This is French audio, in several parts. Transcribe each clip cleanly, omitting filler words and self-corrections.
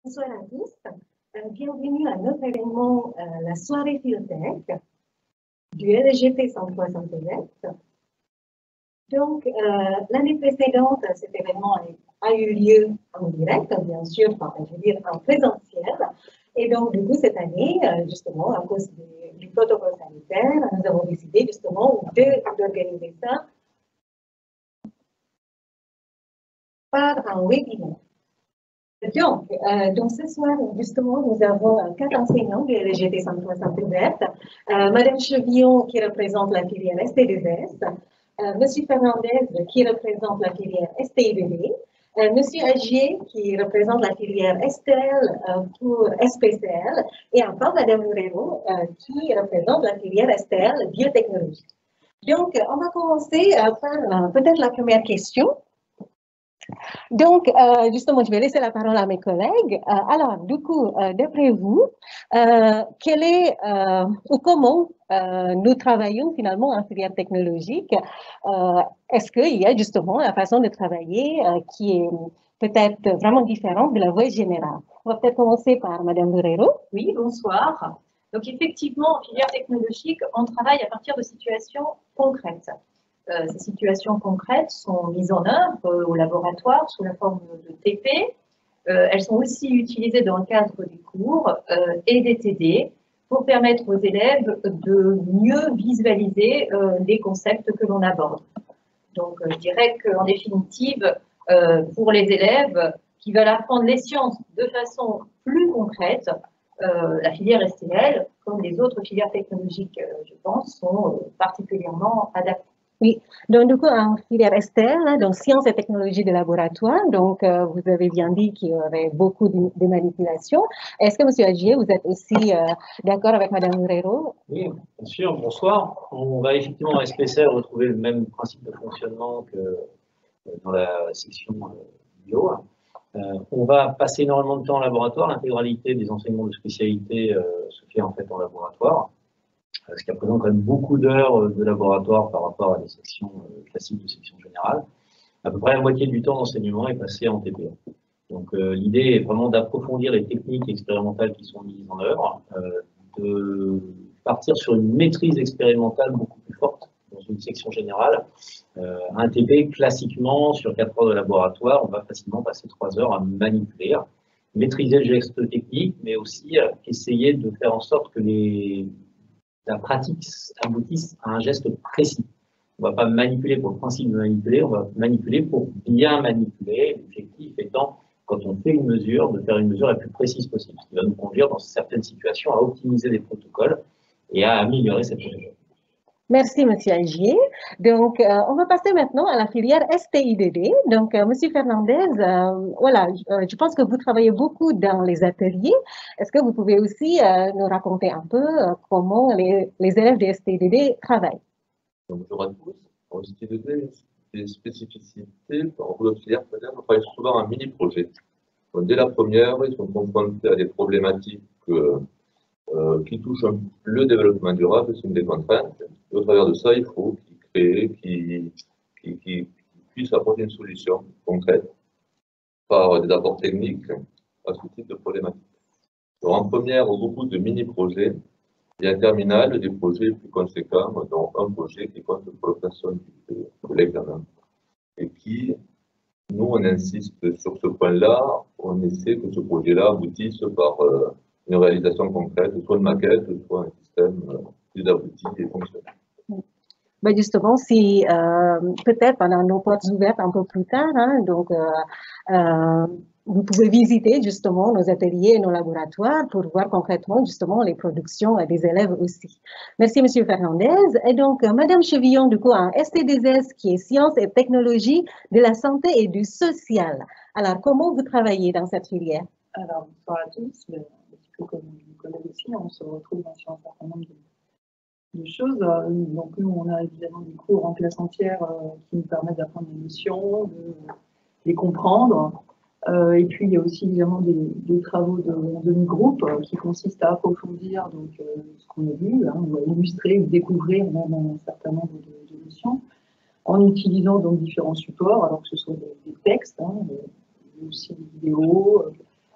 Bonsoir à tous. Bienvenue à notre événement, la soirée Phiotech du LGT 167. Donc, l'année précédente, cet événement a eu lieu en direct, bien sûr, enfin, je veux dire en présentiel. Et donc, du coup, cette année, justement, à cause du protocole sanitaire, nous avons décidé justement d'organiser ça par un webinaire. Donc, ce soir, justement, nous avons 4 enseignants de LGT 167. Madame Chevillon, qui représente la filière ST2S, Monsieur Fernandez, qui représente la filière STIBD, Monsieur Agier, qui représente la filière STL pour SPCL, et enfin Madame Murero, qui représente la filière STL biotechnologie. Donc, on va commencer par peut-être la première question. Donc, justement, je vais laisser la parole à mes collègues. Alors, du coup, d'après vous, quel est ou comment nous travaillons finalement en filière technologique? Est-ce qu'il y a justement la façon de travailler qui est peut-être vraiment différente de la voie générale? On va peut-être commencer par Madame Guerrero. Oui, bonsoir. Donc, effectivement, en filière technologique, on travaille à partir de situations concrètes. Ces situations concrètes sont mises en œuvre au laboratoire sous la forme de TP. Elles sont aussi utilisées dans le cadre des cours et des TD pour permettre aux élèves de mieux visualiser les concepts que l'on aborde. Donc, je dirais qu'en définitive, pour les élèves qui veulent apprendre les sciences de façon plus concrète, la filière STL, comme les autres filières technologiques, je pense, sont particulièrement adaptées. Oui, donc du coup, en filière STL, hein, donc sciences et technologies de laboratoire, donc vous avez bien dit qu'il y aurait beaucoup de manipulations. Est-ce que, Monsieur Agier, vous êtes aussi d'accord avec Madame Guerrero? Oui, bien sûr, bonsoir. On va effectivement en SPCL retrouver le même principe de fonctionnement que dans la section bio. On va passer énormément de temps en laboratoire. L'intégralité des enseignements de spécialité se fait en fait en laboratoire, ce qui représente quand même beaucoup d'heures de laboratoire par rapport à des sections classiques de section générale. À peu près la moitié du temps d'enseignement est passé en TPE. Donc l'idée est vraiment d'approfondir les techniques expérimentales qui sont mises en œuvre, de partir sur une maîtrise expérimentale beaucoup plus forte dans une section générale. Un TP, classiquement, sur 4 heures de laboratoire, on va facilement passer 3 heures à manipuler, maîtriser le geste technique, mais aussi essayer de faire en sorte que la pratique aboutisse à un geste précis. On ne va pas manipuler pour le principe de manipuler, on va manipuler pour bien manipuler, l'objectif étant, quand on fait une mesure, de faire une mesure la plus précise possible, ce qui va nous conduire dans certaines situations à optimiser les protocoles et à améliorer cette mesure. Merci, Monsieur Agier. Donc, on va passer maintenant à la filière STIDD. Donc, Monsieur Fernandez, voilà, je pense que vous travaillez beaucoup dans les ateliers. Est-ce que vous pouvez aussi nous raconter un peu comment les élèves de STIDD travaillent? Bonjour à tous. En STIDD, des spécificités, en d'autres filières peut-être, on travaille souvent en mini-projet. Dès la première, ils sont confrontés à des problématiques qui touchent le développement durable, c'est une des contraintes. Et au travers de ça, il faut qu'ils créent, qu'ils puissent apporter une solution concrète par des apports techniques à ce type de problématique. Alors, en première, beaucoup de mini-projets, et en terminale, des projets plus conséquents, dont un projet qui compte pour l'obtention de l'examen. Et qui, nous, on insiste sur ce point-là, on essaie que ce projet-là aboutisse par une réalisation concrète, soit une maquette, soit un système plus abouti et fonctionnel. Ben justement, si peut-être pendant nos portes ouvertes un peu plus tard, hein, donc vous pouvez visiter justement nos ateliers et nos laboratoires pour voir concrètement justement les productions des élèves aussi. Merci, Monsieur Fernandez. Et donc, Madame Chevillon, du coup, en ST2S, qui est Sciences et Technologies de la Santé et du Social. Alors, comment vous travaillez dans cette filière? Alors, bonsoir à tous. Un petit peu comme vous connaissez aussi, on se retrouve sur un certain nombre de choses. Donc, nous, on a évidemment des cours en classe entière qui nous permettent d'apprendre des notions, de les comprendre. Et puis, il y a aussi évidemment des travaux de demi-groupe qui consistent à approfondir donc, ce qu'on a vu, hein, ou à illustrer ou découvrir même un certain nombre de notions, en utilisant donc différents supports, alors que ce soit des textes, hein, mais aussi des vidéos,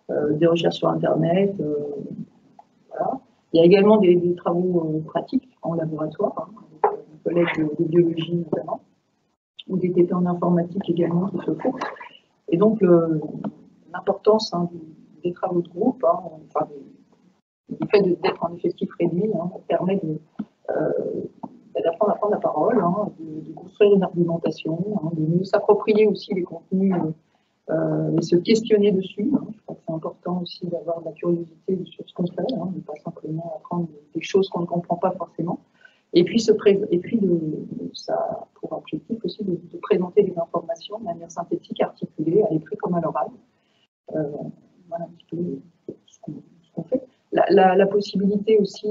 des recherches sur Internet. Voilà. Il y a également des travaux pratiques en laboratoire, hein, avec des collègues de biologie notamment, ou des TP en informatique également qui se font. Et donc, l'importance des travaux de groupe, hein, enfin, le fait d'être en effectif réduit, hein, permet d'apprendre à prendre la parole, hein, de construire une argumentation, hein, de mieux s'approprier aussi les contenus et se questionner dessus. Hein. Je crois que c'est important aussi d'avoir de la curiosité sur ce qu'on fait, hein, de ne pas simplement apprendre des choses qu'on ne comprend pas forcément. Et puis, ça a pour objectif aussi de présenter des informations de manière synthétique, articulée, à l'écrit comme à l'oral. Voilà un petit peu ce qu'on fait. La possibilité aussi,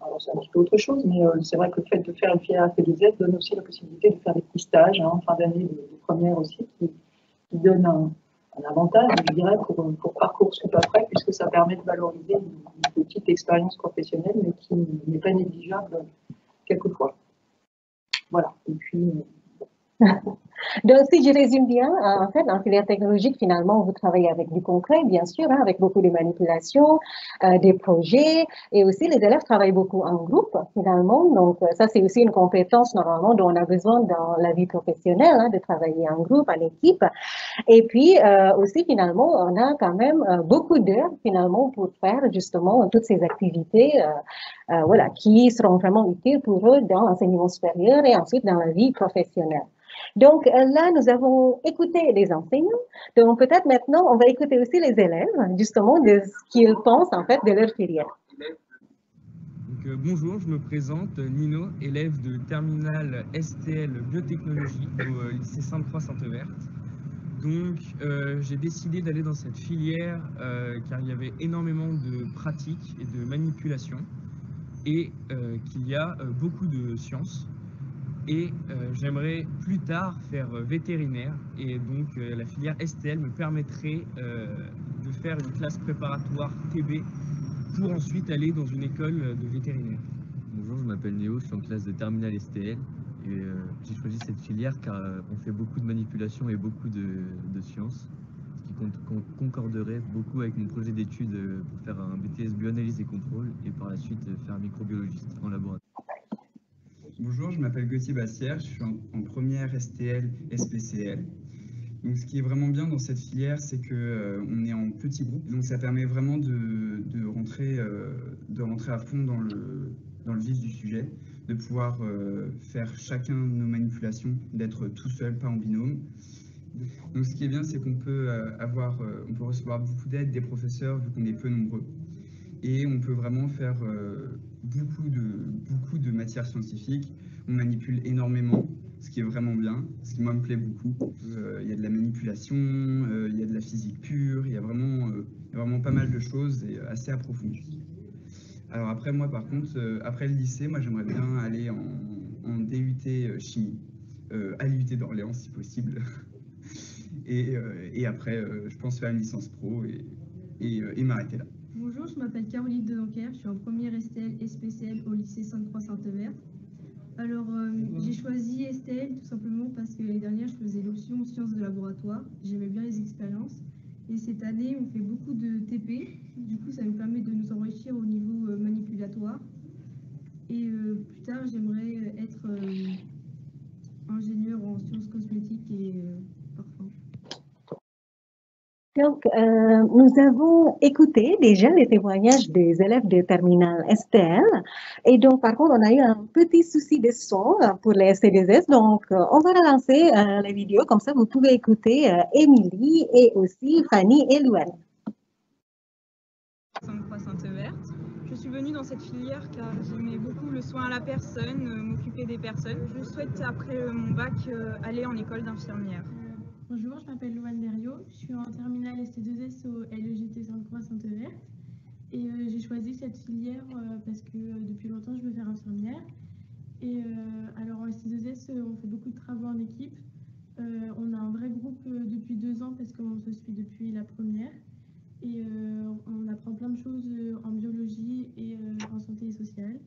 alors c'est un petit peu autre chose, mais c'est vrai que le fait de faire une filière FP2S donne aussi la possibilité de faire des petits stages, hein, en fin d'année de première aussi, qui donne un avantage, je dirais, pour Parcoursup après, puisque ça permet de valoriser une petite expérience professionnelle, mais qui n'est pas négligeable quelquefois. Voilà. Et puis, Donc, si je résume bien, en fait, en filière technologique, finalement, vous travaillez avec du concret, bien sûr, hein, avec beaucoup de manipulations, des projets, et aussi les élèves travaillent beaucoup en groupe, finalement. Donc, ça, c'est aussi une compétence, normalement, dont on a besoin dans la vie professionnelle, hein, de travailler en groupe, en équipe. Et puis, aussi, finalement, on a quand même beaucoup d'heures, finalement, pour faire, justement, toutes ces activités, voilà, qui seront vraiment utiles pour eux dans l'enseignement supérieur et ensuite dans la vie professionnelle. Donc là, nous avons écouté les enseignants. Donc peut-être maintenant, on va écouter aussi les élèves, justement, de ce qu'ils pensent en fait de leur filière. Donc, bonjour, je me présente, Nino, élève de terminale STL biotechnologie au lycée Sainte-Croix Sainte-Verte. Donc j'ai décidé d'aller dans cette filière car il y avait énormément de pratiques et de manipulations et qu'il y a beaucoup de sciences. Et j'aimerais plus tard faire vétérinaire et donc la filière STL me permettrait de faire une classe préparatoire TB pour ensuite aller dans une école de vétérinaire. Bonjour, je m'appelle Néo, je suis en classe de terminale STL et j'ai choisi cette filière car on fait beaucoup de manipulations et beaucoup de sciences, ce qui concorderait beaucoup avec mon projet d'études pour faire un BTS bioanalyse et contrôle et par la suite faire microbiologiste en laboratoire. Bonjour, je m'appelle Gauthier Bassière, je suis en première STL SPCL. Donc, ce qui est vraiment bien dans cette filière, c'est qu'on est en petits groupes, donc ça permet vraiment de rentrer à fond dans le vif du sujet, de pouvoir faire chacun de nos manipulations, d'être tout seul, pas en binôme. Donc ce qui est bien, c'est qu'on peut recevoir beaucoup d'aide des professeurs vu qu'on est peu nombreux. Et on peut vraiment faire beaucoup de matières scientifiques. On manipule énormément, ce qui est vraiment bien, ce qui moi me plaît beaucoup. Il y a de la manipulation, il y a de la physique pure, il y a vraiment pas mal de choses et assez approfondies. Alors après moi par contre, après le lycée, moi j'aimerais bien aller en DUT chimie, à l'UT d'Orléans si possible. Et après, je pense faire une licence pro et m'arrêter là. Bonjour, je m'appelle Caroline Delanquer, je suis en première STL SPCL au lycée Sainte-Croix Sainte-Verte. Alors, j'ai choisi STL tout simplement parce que l'année dernière, je faisais l'option sciences de laboratoire. J'aimais bien les expériences. Et cette année, on fait beaucoup de TP. Du coup, ça nous permet de nous enrichir au niveau manipulatoire. Et plus tard, j'aimerais être ingénieur en sciences cosmétiques et parfums. Donc, nous avons écouté déjà les témoignages des élèves de terminale STL. Et donc, par contre, on a eu un petit souci de son pour les ST2S. Donc, on va relancer la vidéo. Comme ça, vous pouvez écouter Émilie et aussi Fanny et Louane. Sainte-Croix Sainte-Verte. Je suis venue dans cette filière car j'aimais beaucoup le soin à la personne, m'occuper des personnes. Je souhaite, après mon bac, aller en école d'infirmière. Bonjour, je m'appelle Louane Derriot, je suis en terminale ST2S au LEGT Sainte-Croix Sainte-Verte et j'ai choisi cette filière parce que depuis longtemps je veux faire infirmière. Et alors en ST2S on fait beaucoup de travaux en équipe, on a un vrai groupe depuis 2 ans parce qu'on se suit depuis la première et on apprend plein de choses en biologie et en santé sociale.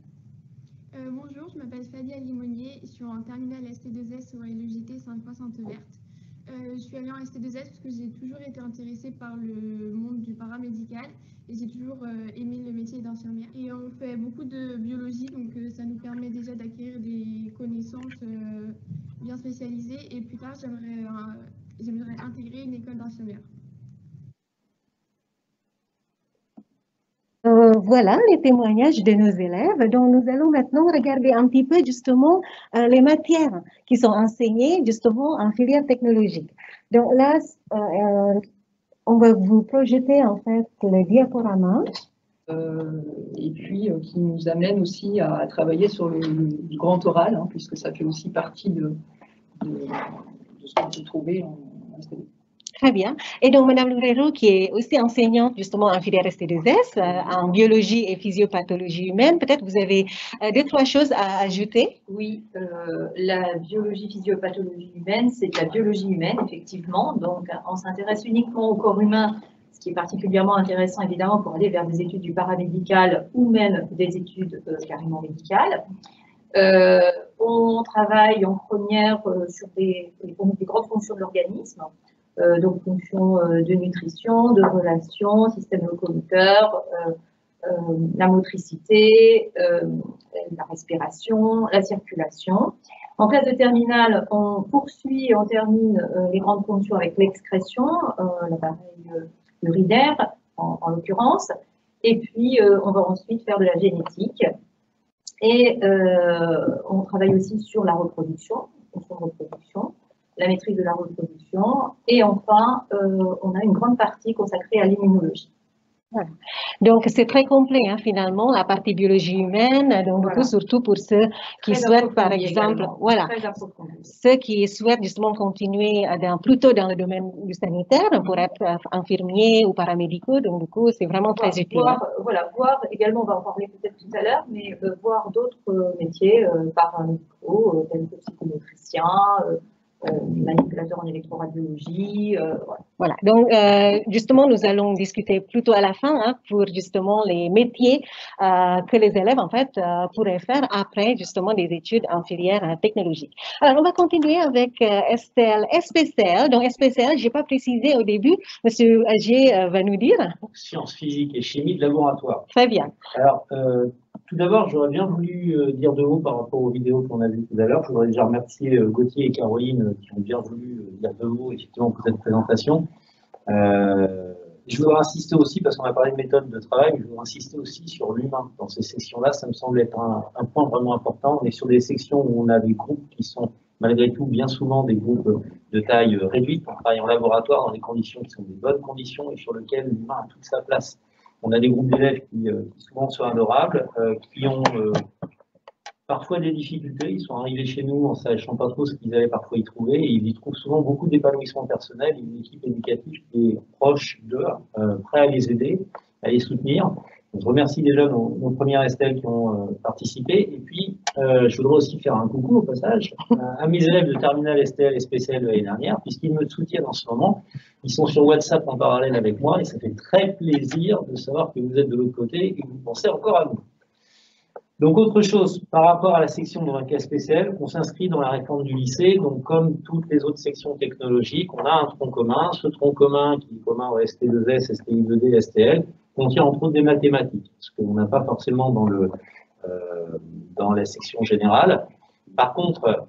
Bonjour, je m'appelle Fadia Limonier, je suis en terminale ST2S au LEGT Sainte-Croix Sainte-Verte. Je suis allée en ST2S parce que j'ai toujours été intéressée par le monde du paramédical et j'ai toujours aimé le métier d'infirmière. Et on fait beaucoup de biologie, donc ça nous permet déjà d'acquérir des connaissances bien spécialisées. Et plus tard, j'aimerais intégrer une école d'infirmière. Voilà les témoignages de nos élèves. Donc, nous allons maintenant regarder un petit peu justement les matières qui sont enseignées justement en filière technologique. Donc là, on va vous projeter en fait le diaporama. Et puis qui nous amène aussi à travailler sur le grand oral, hein, puisque ça fait aussi partie de ce qu'on peut trouver en ST2. Très bien. Et donc, Madame Loureiro, qui est aussi enseignante justement en filière ST2S, en biologie et physiopathologie humaine, peut-être vous avez deux, trois choses à ajouter? Oui, la biologie physiopathologie humaine, c'est de la biologie humaine, effectivement. Donc, on s'intéresse uniquement au corps humain, ce qui est particulièrement intéressant, évidemment, pour aller vers des études du paramédical ou même des études carrément médicales. On travaille en première sur des grandes fonctions de l'organisme. Donc, fonction de nutrition, de relations, système locomoteur, la motricité, la respiration, la circulation. En classe de terminale, on poursuit et on termine les grandes fonctions avec l'excrétion, l'appareil urinaire en l'occurrence, et puis on va ensuite faire de la génétique. Et on travaille aussi sur la reproduction, fonction de reproduction, la maîtrise de la reproduction, et enfin, on a une grande partie consacrée à l'immunologie. Voilà. Donc, c'est très complet, hein, finalement, la partie biologie humaine, donc voilà. Du coup, surtout pour ceux qui très souhaitent, par exemple, également. voilà, ceux qui souhaitent justement continuer plutôt dans le domaine du sanitaire pour être infirmiers ou paramédicaux, donc du coup, c'est vraiment très utile. Voir également, on va en parler peut-être tout à l'heure, mais voir d'autres métiers paramédicaux, tels que psychomotriciens, manipulateur en électroradiologie. Voilà, donc justement, nous allons discuter plutôt à la fin hein, pour justement les métiers que les élèves en fait pourraient faire après justement des études en filière technologique. Alors, on va continuer avec STL, SPCL. Donc, SPCL, je n'ai pas précisé au début, Monsieur Agé va nous dire. Sciences physiques et chimie de laboratoire. Très bien. Alors, tout d'abord, j'aurais bien voulu dire deux mots par rapport aux vidéos qu'on a vues tout à l'heure. Je voudrais déjà remercier Gauthier et Caroline qui ont bien voulu dire deux mots effectivement pour cette présentation. Je voudrais insister aussi, parce qu'on a parlé de méthode de travail, mais je voudrais insister aussi sur l'humain. Dans ces sections-là, ça me semble être un point vraiment important. On est sur des sections où on a des groupes qui sont malgré tout bien souvent des groupes de taille réduite. On travaille en laboratoire dans des conditions qui sont des bonnes conditions et sur lesquelles l'humain a toute sa place. On a des groupes d'élèves qui souvent sont adorables, qui ont parfois des difficultés. Ils sont arrivés chez nous en ne sachant pas trop ce qu'ils allaient parfois y trouver. Et ils y trouvent souvent beaucoup d'épanouissement personnel et une équipe éducative qui est proche d'eux, prêt à les aider, à les soutenir. Donc, je remercie déjà nos premières STL qui ont participé. Et puis, je voudrais aussi faire un coucou au passage à mes élèves de terminale STL et SPCL de l'année dernière, puisqu'ils me soutiennent en ce moment. Ils sont sur WhatsApp en parallèle avec moi et ça fait très plaisir de savoir que vous êtes de l'autre côté et que vous pensez encore à nous. Donc, autre chose, par rapport à la section de l'ONCA SPCL, on s'inscrit dans la réforme du lycée. Donc, comme toutes les autres sections technologiques, on a un tronc commun. Ce tronc commun, qui est commun au ST2S, STI2D, STL, contient entre autres des mathématiques, ce qu'on n'a pas forcément dans la section générale. Par contre,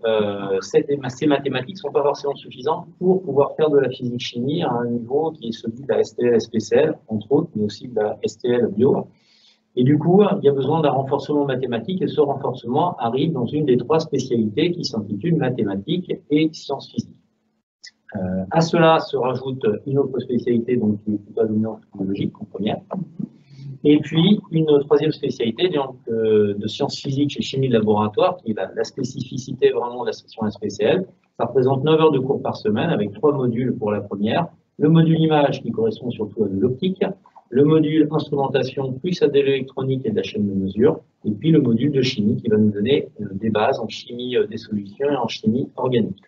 ces mathématiques ne sont pas forcément suffisantes pour pouvoir faire de la physique-chimie à un niveau qui est celui de la STL, SPCL, entre autres, mais aussi de la STL bio. Et du coup, il y a besoin d'un renforcement mathématique et ce renforcement arrive dans une des trois spécialités qui s'intitule mathématiques et sciences physiques. À cela se rajoute une autre spécialité donc, qui est plutôt dominante technologique en première. Et puis une troisième spécialité donc, de sciences physiques et chimie de laboratoire qui est la spécificité vraiment de la section SPCL. Ça représente 9 heures de cours par semaine avec 3 modules pour la première. Le module image qui correspond surtout à de l'optique. Le module instrumentation plus à de l'électronique et de la chaîne de mesure, et puis le module de chimie qui va nous donner des bases en chimie des solutions et en chimie organique.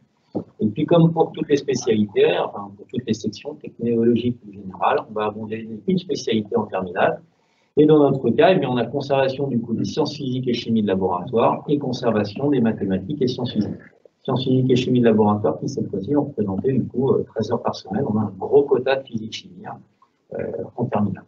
Et puis comme pour toutes les spécialités, enfin pour toutes les sections technologiques en général, on va abonder une spécialité en terminale. Et dans notre cas, eh bien, on a conservation du coup des sciences physiques et chimie de laboratoire et conservation des mathématiques et sciences physiques. sciences physiques et chimie de laboratoire qui, cette fois-ci, ont représenté du coup 13 heures par semaine. On a un gros quota de physique-chimie en terminale.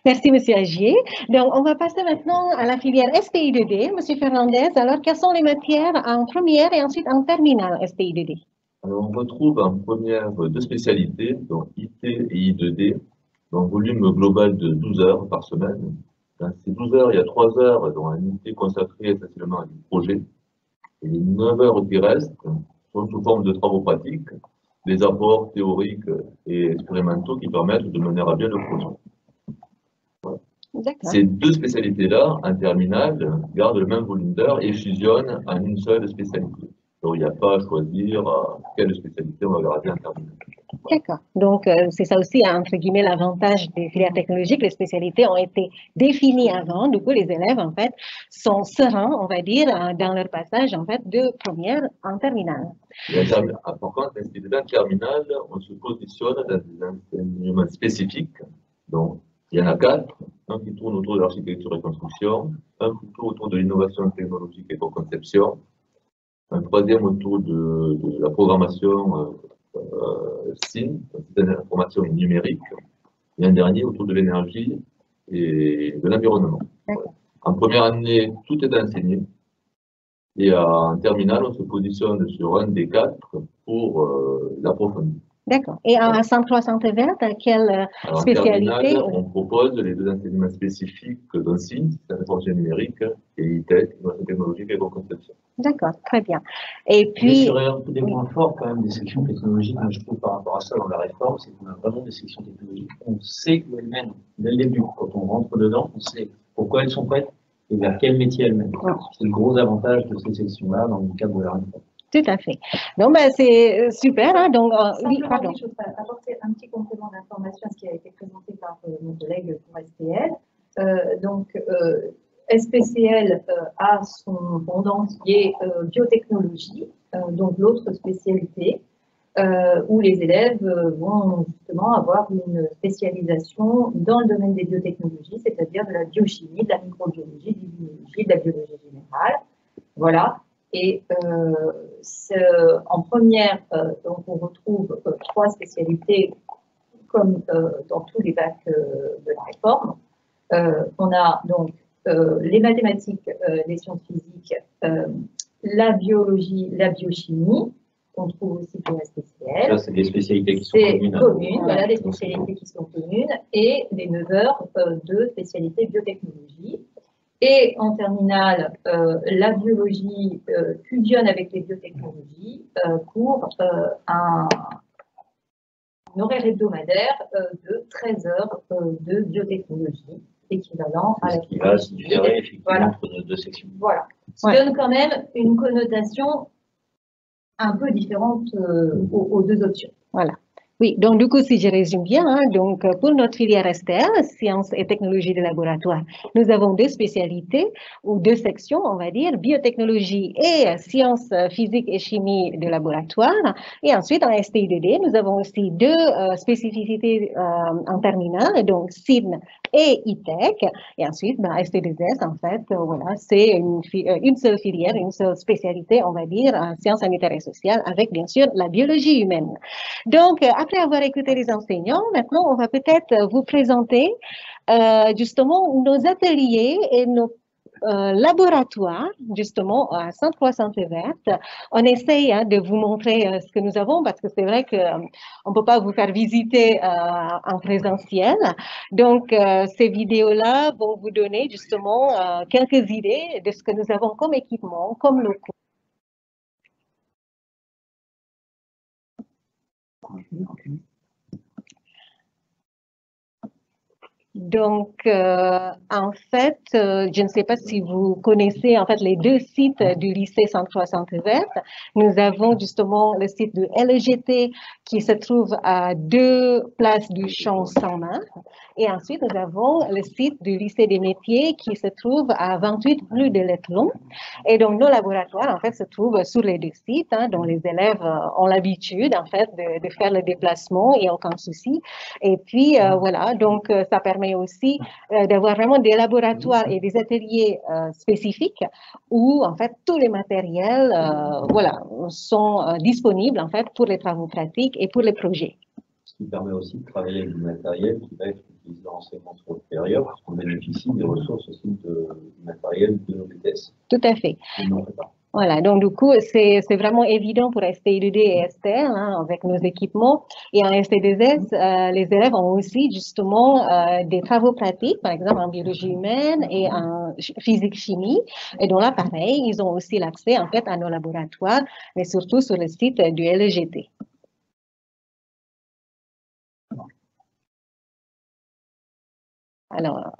Merci, M. Agier. Donc, on va passer maintenant à la filière STI2D. M. Fernandez, alors, quelles sont les matières en première et ensuite en terminale STI2D? Alors, on retrouve en première deux spécialités, donc IT et I2D, dans un volume global de 12 heures par semaine. Dans ces 12 heures, il y a 3 heures dont un IT consacré essentiellement à du projet. Et les 9 heures qui restent sont sous forme de travaux pratiques, des apports théoriques et expérimentaux qui permettent de mener à bien le projet. Ces deux spécialités-là, en terminale, gardent le même volume d'heures et fusionnent en une seule spécialité. Donc, il n'y a pas à choisir quelle spécialité on va garder en terminale. D'accord. Donc, c'est ça aussi, entre guillemets, l'avantage des filières technologiques. Les spécialités ont été définies avant. Du coup, les élèves, en fait, sont sereins, on va dire, dans leur passage, en fait, de première en terminale. Par contre, en terminale, on se positionne dans des enseignements spécifiques. Donc, il y en a 4. Un qui tourne autour de l'architecture et construction, un plutôt autour de l'innovation technologique et co-conception, un troisième autour de la programmation SIN, système d'information numérique, et un dernier autour de l'énergie et de l'environnement. En première année, tout est enseigné, et en terminale, on se positionne sur un des 4 pour l'approfondir. D'accord. Et en centre 3 Centre Vert, quelle spécialité? En terminale, on propose les deux enseignements spécifiques d'un SIN, système d'information numérique, et ITEC, innovation technologique et co-conception. D'accord, très bien. Et puis... sur un des points forts quand même des sections technologiques, je trouve par rapport à ça dans la réforme, c'est qu'on a vraiment des sections technologiques. On sait où elles mènent dès le début. Quand on rentre dedans, on sait pourquoi elles sont faites et vers quel métier elles mènent. C'est le gros avantage de ces sections-là dans le cadre de la réforme. Tout à fait. Donc, ben, c'est super. Hein, donc, oui, pardon. Je voudrais apporter un petit complément d'information à ce qui a été présenté par mon collègue pour SPL. SPCL a son pendant qui est biotechnologie, donc l'autre spécialité, où les élèves vont justement avoir une spécialisation dans le domaine des biotechnologies, c'est-à-dire de la biochimie, de la microbiologie, de l'immunologie, de la biologie générale. Voilà. Et en première, donc on retrouve 3 spécialités comme dans tous les bacs de la réforme. On a donc les mathématiques, les sciences physiques, la biologie, la biochimie, qu'on trouve aussi pour SPCL. Ça, c'est des spécialités qui sont communes. Voilà, des spécialités qui sont communes, et les 9 heures de spécialité biotechnologie. Et en terminale, la biologie fusionne avec les biotechnologies pour un horaire hebdomadaire de 13 heures de biotechnologie, équivalent à la qui va se différer effectivement entre nos deux sections. Voilà. Ce qui donne quand même une connotation un peu différente aux 2 options. Voilà. Oui, donc du coup, si je résume bien, hein, donc pour notre filière STL, sciences et technologies de laboratoire, nous avons 2 spécialités ou 2 sections, on va dire, biotechnologie et sciences physiques et chimie de laboratoire. Et ensuite, en STI2D, nous avons aussi 2 spécificités en terminale, donc SIN et ITEC. Et ensuite, ST2S, en fait, voilà, c'est une seule filière, une seule spécialité, on va dire, en sciences sanitaires et sociales, avec bien sûr la biologie humaine. Donc, après avoir écouté les enseignants, maintenant, on va peut-être vous présenter justement nos ateliers et nos laboratoires, justement, à Centre 3 Centre Vert. On essaye de vous montrer ce que nous avons, parce que c'est vrai qu'on ne peut pas vous faire visiter en présentiel. Donc, ces vidéos-là vont vous donner justement quelques idées de ce que nous avons comme équipement, comme locaux. Donc, en fait, je ne sais pas si vous connaissez en fait les 2 sites du lycée Centre 3 Centre Vert. Nous avons justement le site de LEGT qui se trouve à 2 places du Champ sans Marne. Et ensuite, nous avons le site du lycée des métiers qui se trouve à 28 rue de l'Étalon. Et donc, nos laboratoires, en fait, se trouvent sur les 2 sites, hein, dont les élèves ont l'habitude, en fait, de faire le déplacement et aucun souci. Et puis, voilà, donc, ça permet permet aussi d'avoir vraiment des laboratoires et des ateliers spécifiques où en fait tous les matériels voilà, sont disponibles en fait pour les travaux pratiques et pour les projets. Ce qui permet aussi de travailler avec du matériel qui va être utilisé dans l'enseignement supérieur, parce qu'on bénéficie des ressources aussi du matériel de nos BTS. Tout à fait. Voilà, donc du coup, c'est vraiment évident pour STI2D et STL hein, avec nos équipements. Et en ST2S, les élèves ont aussi justement des travaux pratiques, par exemple en biologie humaine et en physique-chimie. Et donc là, pareil, ils ont aussi l'accès en fait à nos laboratoires, mais surtout sur le site du LEGT. Alors,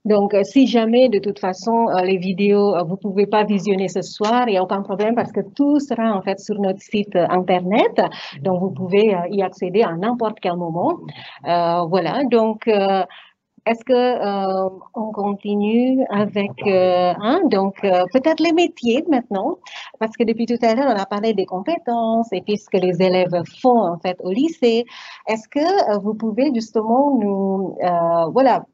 donc, si jamais, de toute façon, les vidéos, vous ne pouvez pas visionner ce soir, il n'y a aucun problème parce que tout sera en fait sur notre site Internet. Donc, vous pouvez y accéder à n'importe quel moment. Voilà, donc, est-ce que on continue avec, donc, peut-être les métiers maintenant, parce que depuis tout à l'heure, on a parlé des compétences et puis ce que les élèves font en fait au lycée. Est-ce que vous pouvez justement nous, voilà,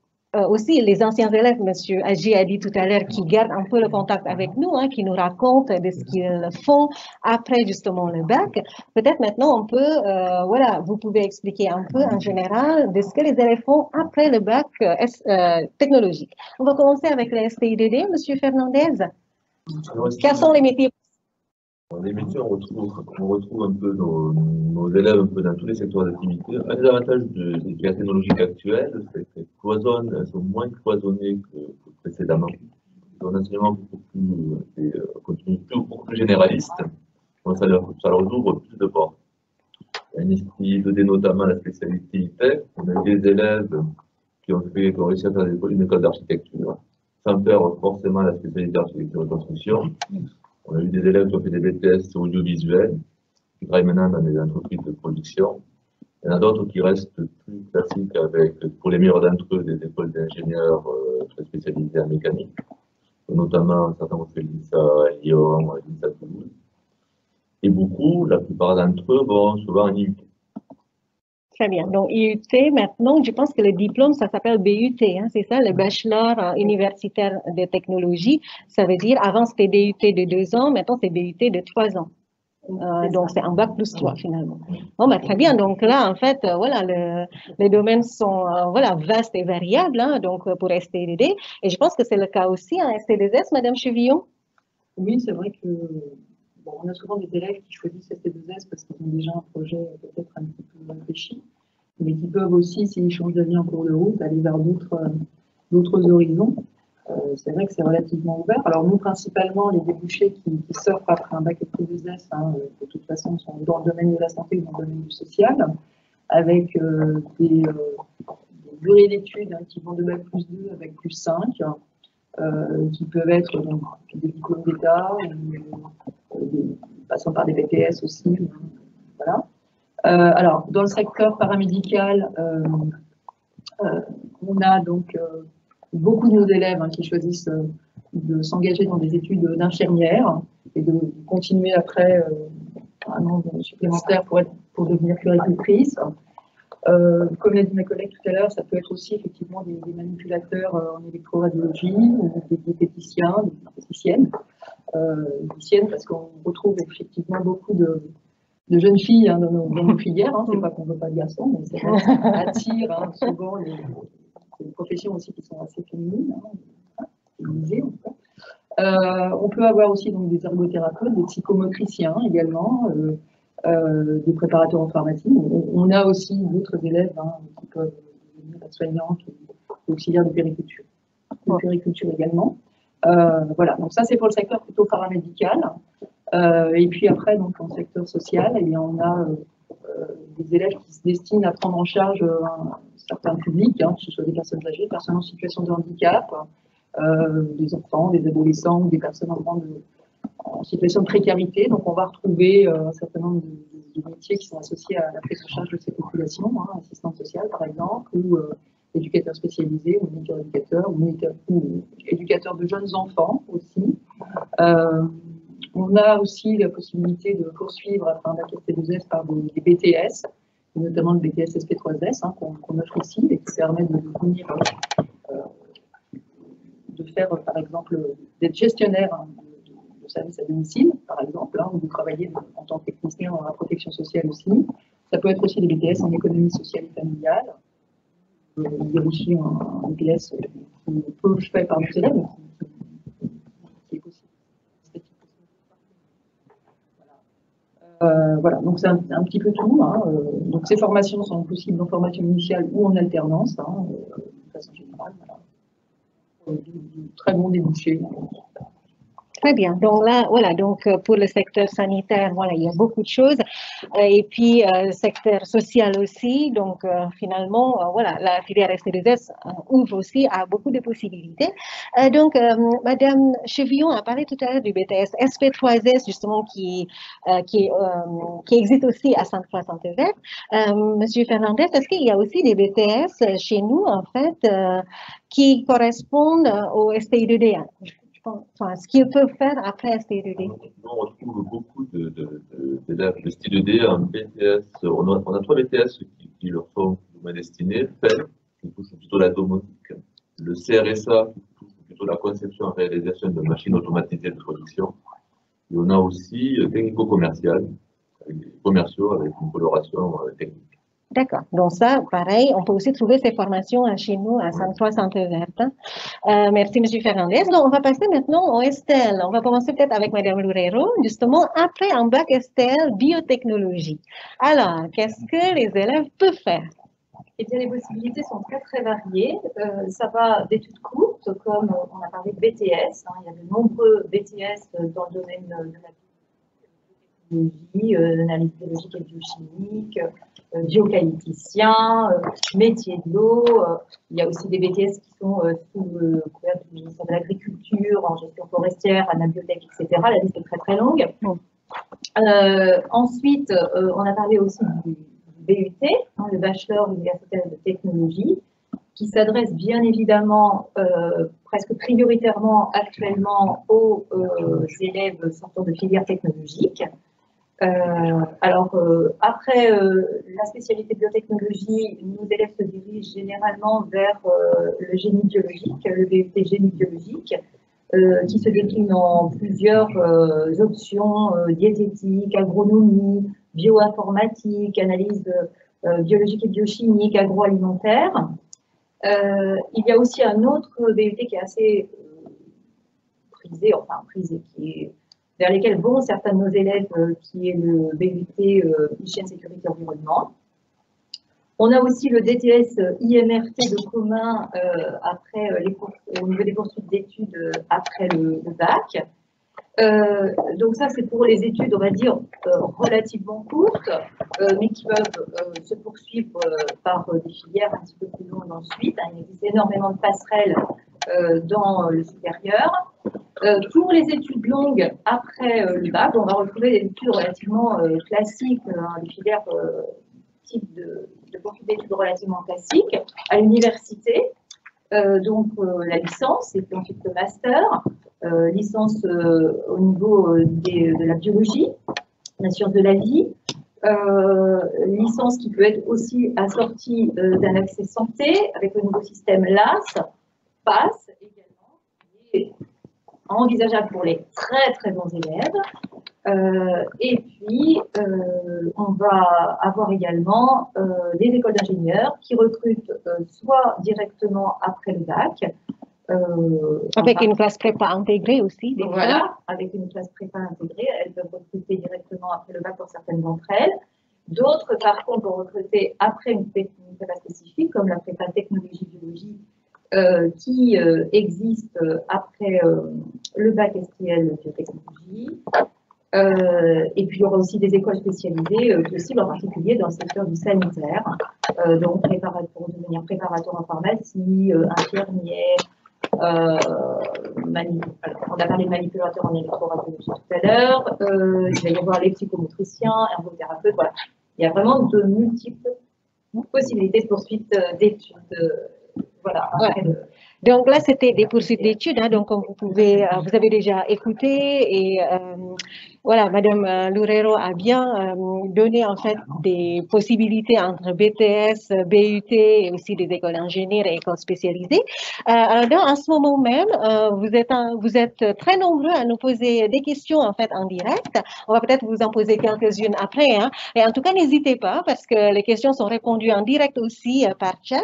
aussi, les anciens élèves, M. Agi a dit tout à l'heure, qui gardent un peu le contact avec nous, hein, qui nous racontent de ce qu'ils font après justement le bac. Peut-être maintenant, on peut, voilà, vous pouvez expliquer un peu en général de ce que les élèves font après le bac technologique. On va commencer avec le STI2D, M. Fernandez. Quels sont les métiers? Dans les métiers, on retrouve un peu nos élèves un peu dans tous les secteurs d'activité. Un des avantages des filières technologiques actuelles, c'est qu'elles sont moins cloisonnées que précédemment. Un enseignement beaucoup plus généraliste, donc ça leur ouvre plus de portes. Un STI2D notamment la spécialité ITEC, on a eu des élèves qui ont réussi à faire une école d'architecture, sans faire forcément la spécialité d'architecture et construction. On a eu des élèves qui ont fait des BTS audiovisuels, qui travaillent maintenant dans des entreprises de production. Il y en a d'autres qui restent plus classiques avec, pour les meilleurs d'entre eux, des écoles d'ingénieurs très spécialisées en mécanique. Notamment, certains ont fait l'INSA à Lyon, l'INSA à Toulouse. Et beaucoup, la plupart d'entre eux vont souvent en IUT. Très bien. Donc, IUT, maintenant, je pense que le diplôme, ça s'appelle BUT, hein, c'est ça, le Bachelor universitaire de technologie. Ça veut dire, avant, c'était DUT de 2 ans, maintenant, c'est BUT de 3 ans. Donc, c'est un bac plus 3, finalement. Bon, bah, très bien. Donc, là, en fait, voilà, les domaines sont, voilà, vastes et variables, hein, donc, pour ST2D. Et je pense que c'est le cas aussi en ST2S, Madame Chevillon. Oui, c'est vrai que, bon, on a souvent des élèves qui choisissent ST2S parce qu'ils ont déjà un projet peut-être un petit peu réfléchi, mais qui peuvent aussi, s'ils changent d'avis en cours de route, aller vers d'autres horizons. C'est vrai que c'est relativement ouvert. Alors nous, principalement, les débouchés qui sortent après un bac ST2S, hein, de toute façon, sont dans le domaine de la santé ou dans le domaine du social, avec des durées d'études hein, qui vont de bac plus 2 à bac plus 5, qui peuvent être donc, des diplômes d'État, passant par des BTS aussi. Voilà. Alors, dans le secteur paramédical, on a donc beaucoup de nos élèves hein, qui choisissent de s'engager dans des études d'infirmière et de continuer après un an supplémentaire pour devenir puéricultrice. Comme l'a dit ma collègue tout à l'heure, ça peut être aussi effectivement des manipulateurs en électroradiologie, ou des diététiciens, des diététiciennes, parce qu'on retrouve effectivement beaucoup de jeunes filles hein, dans nos filières. Hein. C'est pas qu'on ne veut pas de garçons, mais c'est vrai que ça attire hein, souvent des professions aussi qui sont assez féminines, hein, féminisées en tout cas. On peut avoir aussi donc, des ergothérapeutes, des psychomotriciens également, des préparateurs en pharmacie. On a aussi d'autres élèves hein, qui peuvent devenir soignantes ou auxiliaires de périculture. De périculture également. Voilà, donc ça c'est pour le secteur plutôt paramédical. Et puis après, donc en secteur social, eh bien, on a des élèves qui se destinent à prendre en charge certains publics, hein, que ce soit des personnes âgées, des personnes en situation de handicap, des enfants, des adolescents ou des personnes en situation de précarité. Donc on va retrouver un certain nombre de métiers qui sont associés à la prise en charge de ces populations, hein, assistante sociale par exemple, ou éducateur spécialisé, ou moniteur éducateur, ou éducateur de jeunes enfants aussi. On a aussi la possibilité de poursuivre afin bac ST2S par des BTS, et notamment le BTS SP3S qu'on offre ici et qui permet de venir de faire par exemple d'être gestionnaire de services à domicile, par exemple, ou de travailler en tant que technicien dans la protection sociale aussi. Ça peut être aussi des BTS en économie sociale et familiale. Il y a aussi un BTS qui est peu fait par nos élèves, mais qui est possible. Voilà, donc c'est un petit peu tout. Donc ces formations sont possibles en formation initiale ou en alternance, de façon générale. Voilà. Du très bon débouché. Très bien. Donc là, voilà, donc pour le secteur sanitaire, voilà, il y a beaucoup de choses. Et puis, secteur social aussi. Donc, finalement, voilà, la filière ST2S ouvre aussi à beaucoup de possibilités. Donc, Madame Chevillon a parlé tout à l'heure du BTS SP3S, justement, qui existe aussi à Sainte-Foy-Sainte-Verte. Monsieur Fernandez, est-ce qu'il y a aussi des BTS chez nous, en fait, qui correspondent au STI2D? Enfin, ce qu'ils peuvent faire après STI2D. On retrouve beaucoup d'élèves de STI2D en BTS. On a 3 BTS qui leur sont destinés. FEL, qui touche plutôt la domotique. Le CRSA, qui touche plutôt la conception et réalisation de machines automatisées de production. Et on a aussi technico-commercial, avec des commerciaux avec une coloration technique. D'accord. Donc ça, pareil, on peut aussi trouver ces formations chez nous à Sainte-Foy-Sainte-Verte. Merci, M. Fernandez. Donc, on va passer maintenant au STL. On va commencer peut-être avec Mme Loureiro, justement, après un bac STL biotechnologie. Alors, qu'est-ce que les élèves peuvent faire? Eh bien, les possibilités sont très, très variées. Ça va d'études courtes, comme on a parlé de BTS. Il y a de nombreux BTS dans le domaine de la biologie, l'analyse biologique et biochimique, bioqualiticien, métier de l'eau. Il y a aussi des BTS qui sont sous le couvert du ministère de l'Agriculture, en gestion forestière, anabiotech, etc. La liste est très très longue. Ensuite, on a parlé aussi du BUT, le Bachelor universitaire de technologie, qui s'adresse bien évidemment presque prioritairement actuellement aux élèves sortant de filières technologiques. Après la spécialité biotechnologie, nos élèves se dirigent généralement vers le génie biologique, le BUT génie biologique, qui se décline en plusieurs options, diététique, agronomie, bioinformatique, analyse biologique et biochimique, agroalimentaire. Il y a aussi un autre BUT qui est assez prisé, vers lesquels vont certains de nos élèves, qui est le BUT Hygiène, Sécurité, Environnement. On a aussi le DTS IMRT de commun au niveau des poursuites d'études après le bac. Donc ça, c'est pour les études, on va dire, relativement courtes, mais qui peuvent se poursuivre par des filières un petit peu plus longues ensuite. Il existe énormément de passerelles dans le supérieur. Pour les études longues après le bac, on va retrouver des études relativement classiques, des filières type de poursuite d'études relativement classiques à l'université. Donc la licence et puis ensuite le master, licence au niveau de la biologie, la science de la vie, licence qui peut être aussi assortie d'un accès santé avec le nouveau système LAS, PASS également, qui est envisageable pour les très très bons élèves. Et puis, on va avoir également des écoles d'ingénieurs qui recrutent soit directement après le bac. Avec une classe prépa intégrée aussi, des fois. Voilà, avec une classe prépa intégrée, elles peuvent recruter directement après le bac pour certaines d'entre elles. D'autres, par contre, vont recruter après une prépa spécifique, comme la prépa technologie-biologie, qui existe après le bac STL biotechnologie. Et puis, il y aura aussi des écoles spécialisées possibles, en particulier dans le secteur du sanitaire, donc pour devenir préparateur en pharmacie, infirmière. Alors, on a parlé de manipulateurs en électroradiologie tout à l'heure. Il va y avoir les psychomotriciens, ergothérapeutes. Voilà. Il y a vraiment de multiples possibilités de poursuite d'études. Voilà. Donc là, c'était des poursuites d'études, hein, donc comme vous avez déjà écouté et voilà, Madame Loureiro a bien donné en fait des possibilités entre BTS, BUT et aussi des écoles d'ingénieurs et écoles spécialisées. Alors, en ce moment même, vous êtes très nombreux à nous poser des questions en fait en direct. On va peut-être vous en poser quelques-unes après, hein. Et en tout cas, n'hésitez pas parce que les questions sont répondues en direct aussi par chat.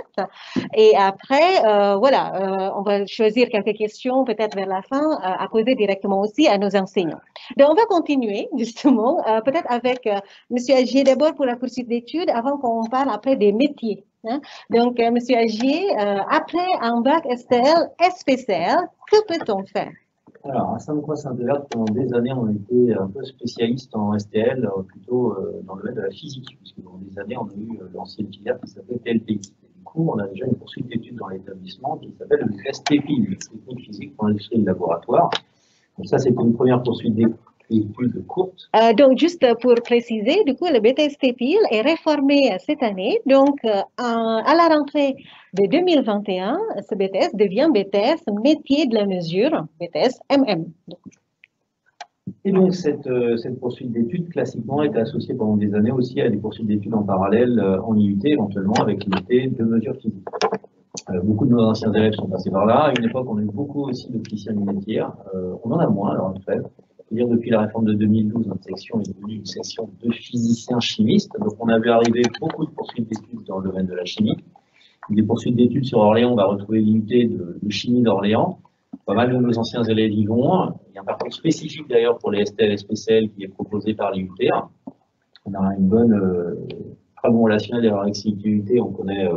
Et après, voilà, on va choisir quelques questions peut-être vers la fin à poser directement aussi à nos enseignants. Donc, on va continuer justement, peut-être avec Monsieur Agier d'abord pour la poursuite d'études, avant qu'on parle après des métiers. Hein. Donc, Monsieur Agier, après un bac STL, SPCL, que peut-on faire? Alors, à Sainte-Croix-Sainte-Verte, pendant des années, on était un peu spécialiste en STL, plutôt dans le domaine de la physique, puisque pendant des années, on a eu l'ancienne filière qui s'appelait TLPI. Du coup, on a déjà une poursuite d'études dans l'établissement qui s'appelle le STPI, le technique physique pour l'industrie de laboratoire. Donc ça, c'était une première poursuite d'études courte. Donc, juste pour préciser, du coup, le BTS TPIL est réformé cette année. Donc, à la rentrée de 2021, ce BTS devient BTS métier de la mesure, BTS MM. Et donc, cette poursuite d'études, classiquement, est associée pendant des années aussi à des poursuites d'études en parallèle en IUT, éventuellement avec l'IUT de mesure physique. Beaucoup de nos anciens élèves sont passés par là. À une époque, on a eu beaucoup aussi d'opticiens lunetiers. On en a moins, alors, en fait. Dire depuis la réforme de 2012, notre section est devenue une section de physiciens chimistes. Donc, on a vu arriver beaucoup de poursuites d'études dans le domaine de la chimie. Des poursuites d'études sur Orléans, on va retrouver l'IUT de chimie d'Orléans. Pas mal de nos anciens élèves y vont. Il y a un parcours spécifique d'ailleurs pour les STL et SPCL qui est proposé par l'IUT. On a une bonne, très bon relationnel avec l'IUT. On connaît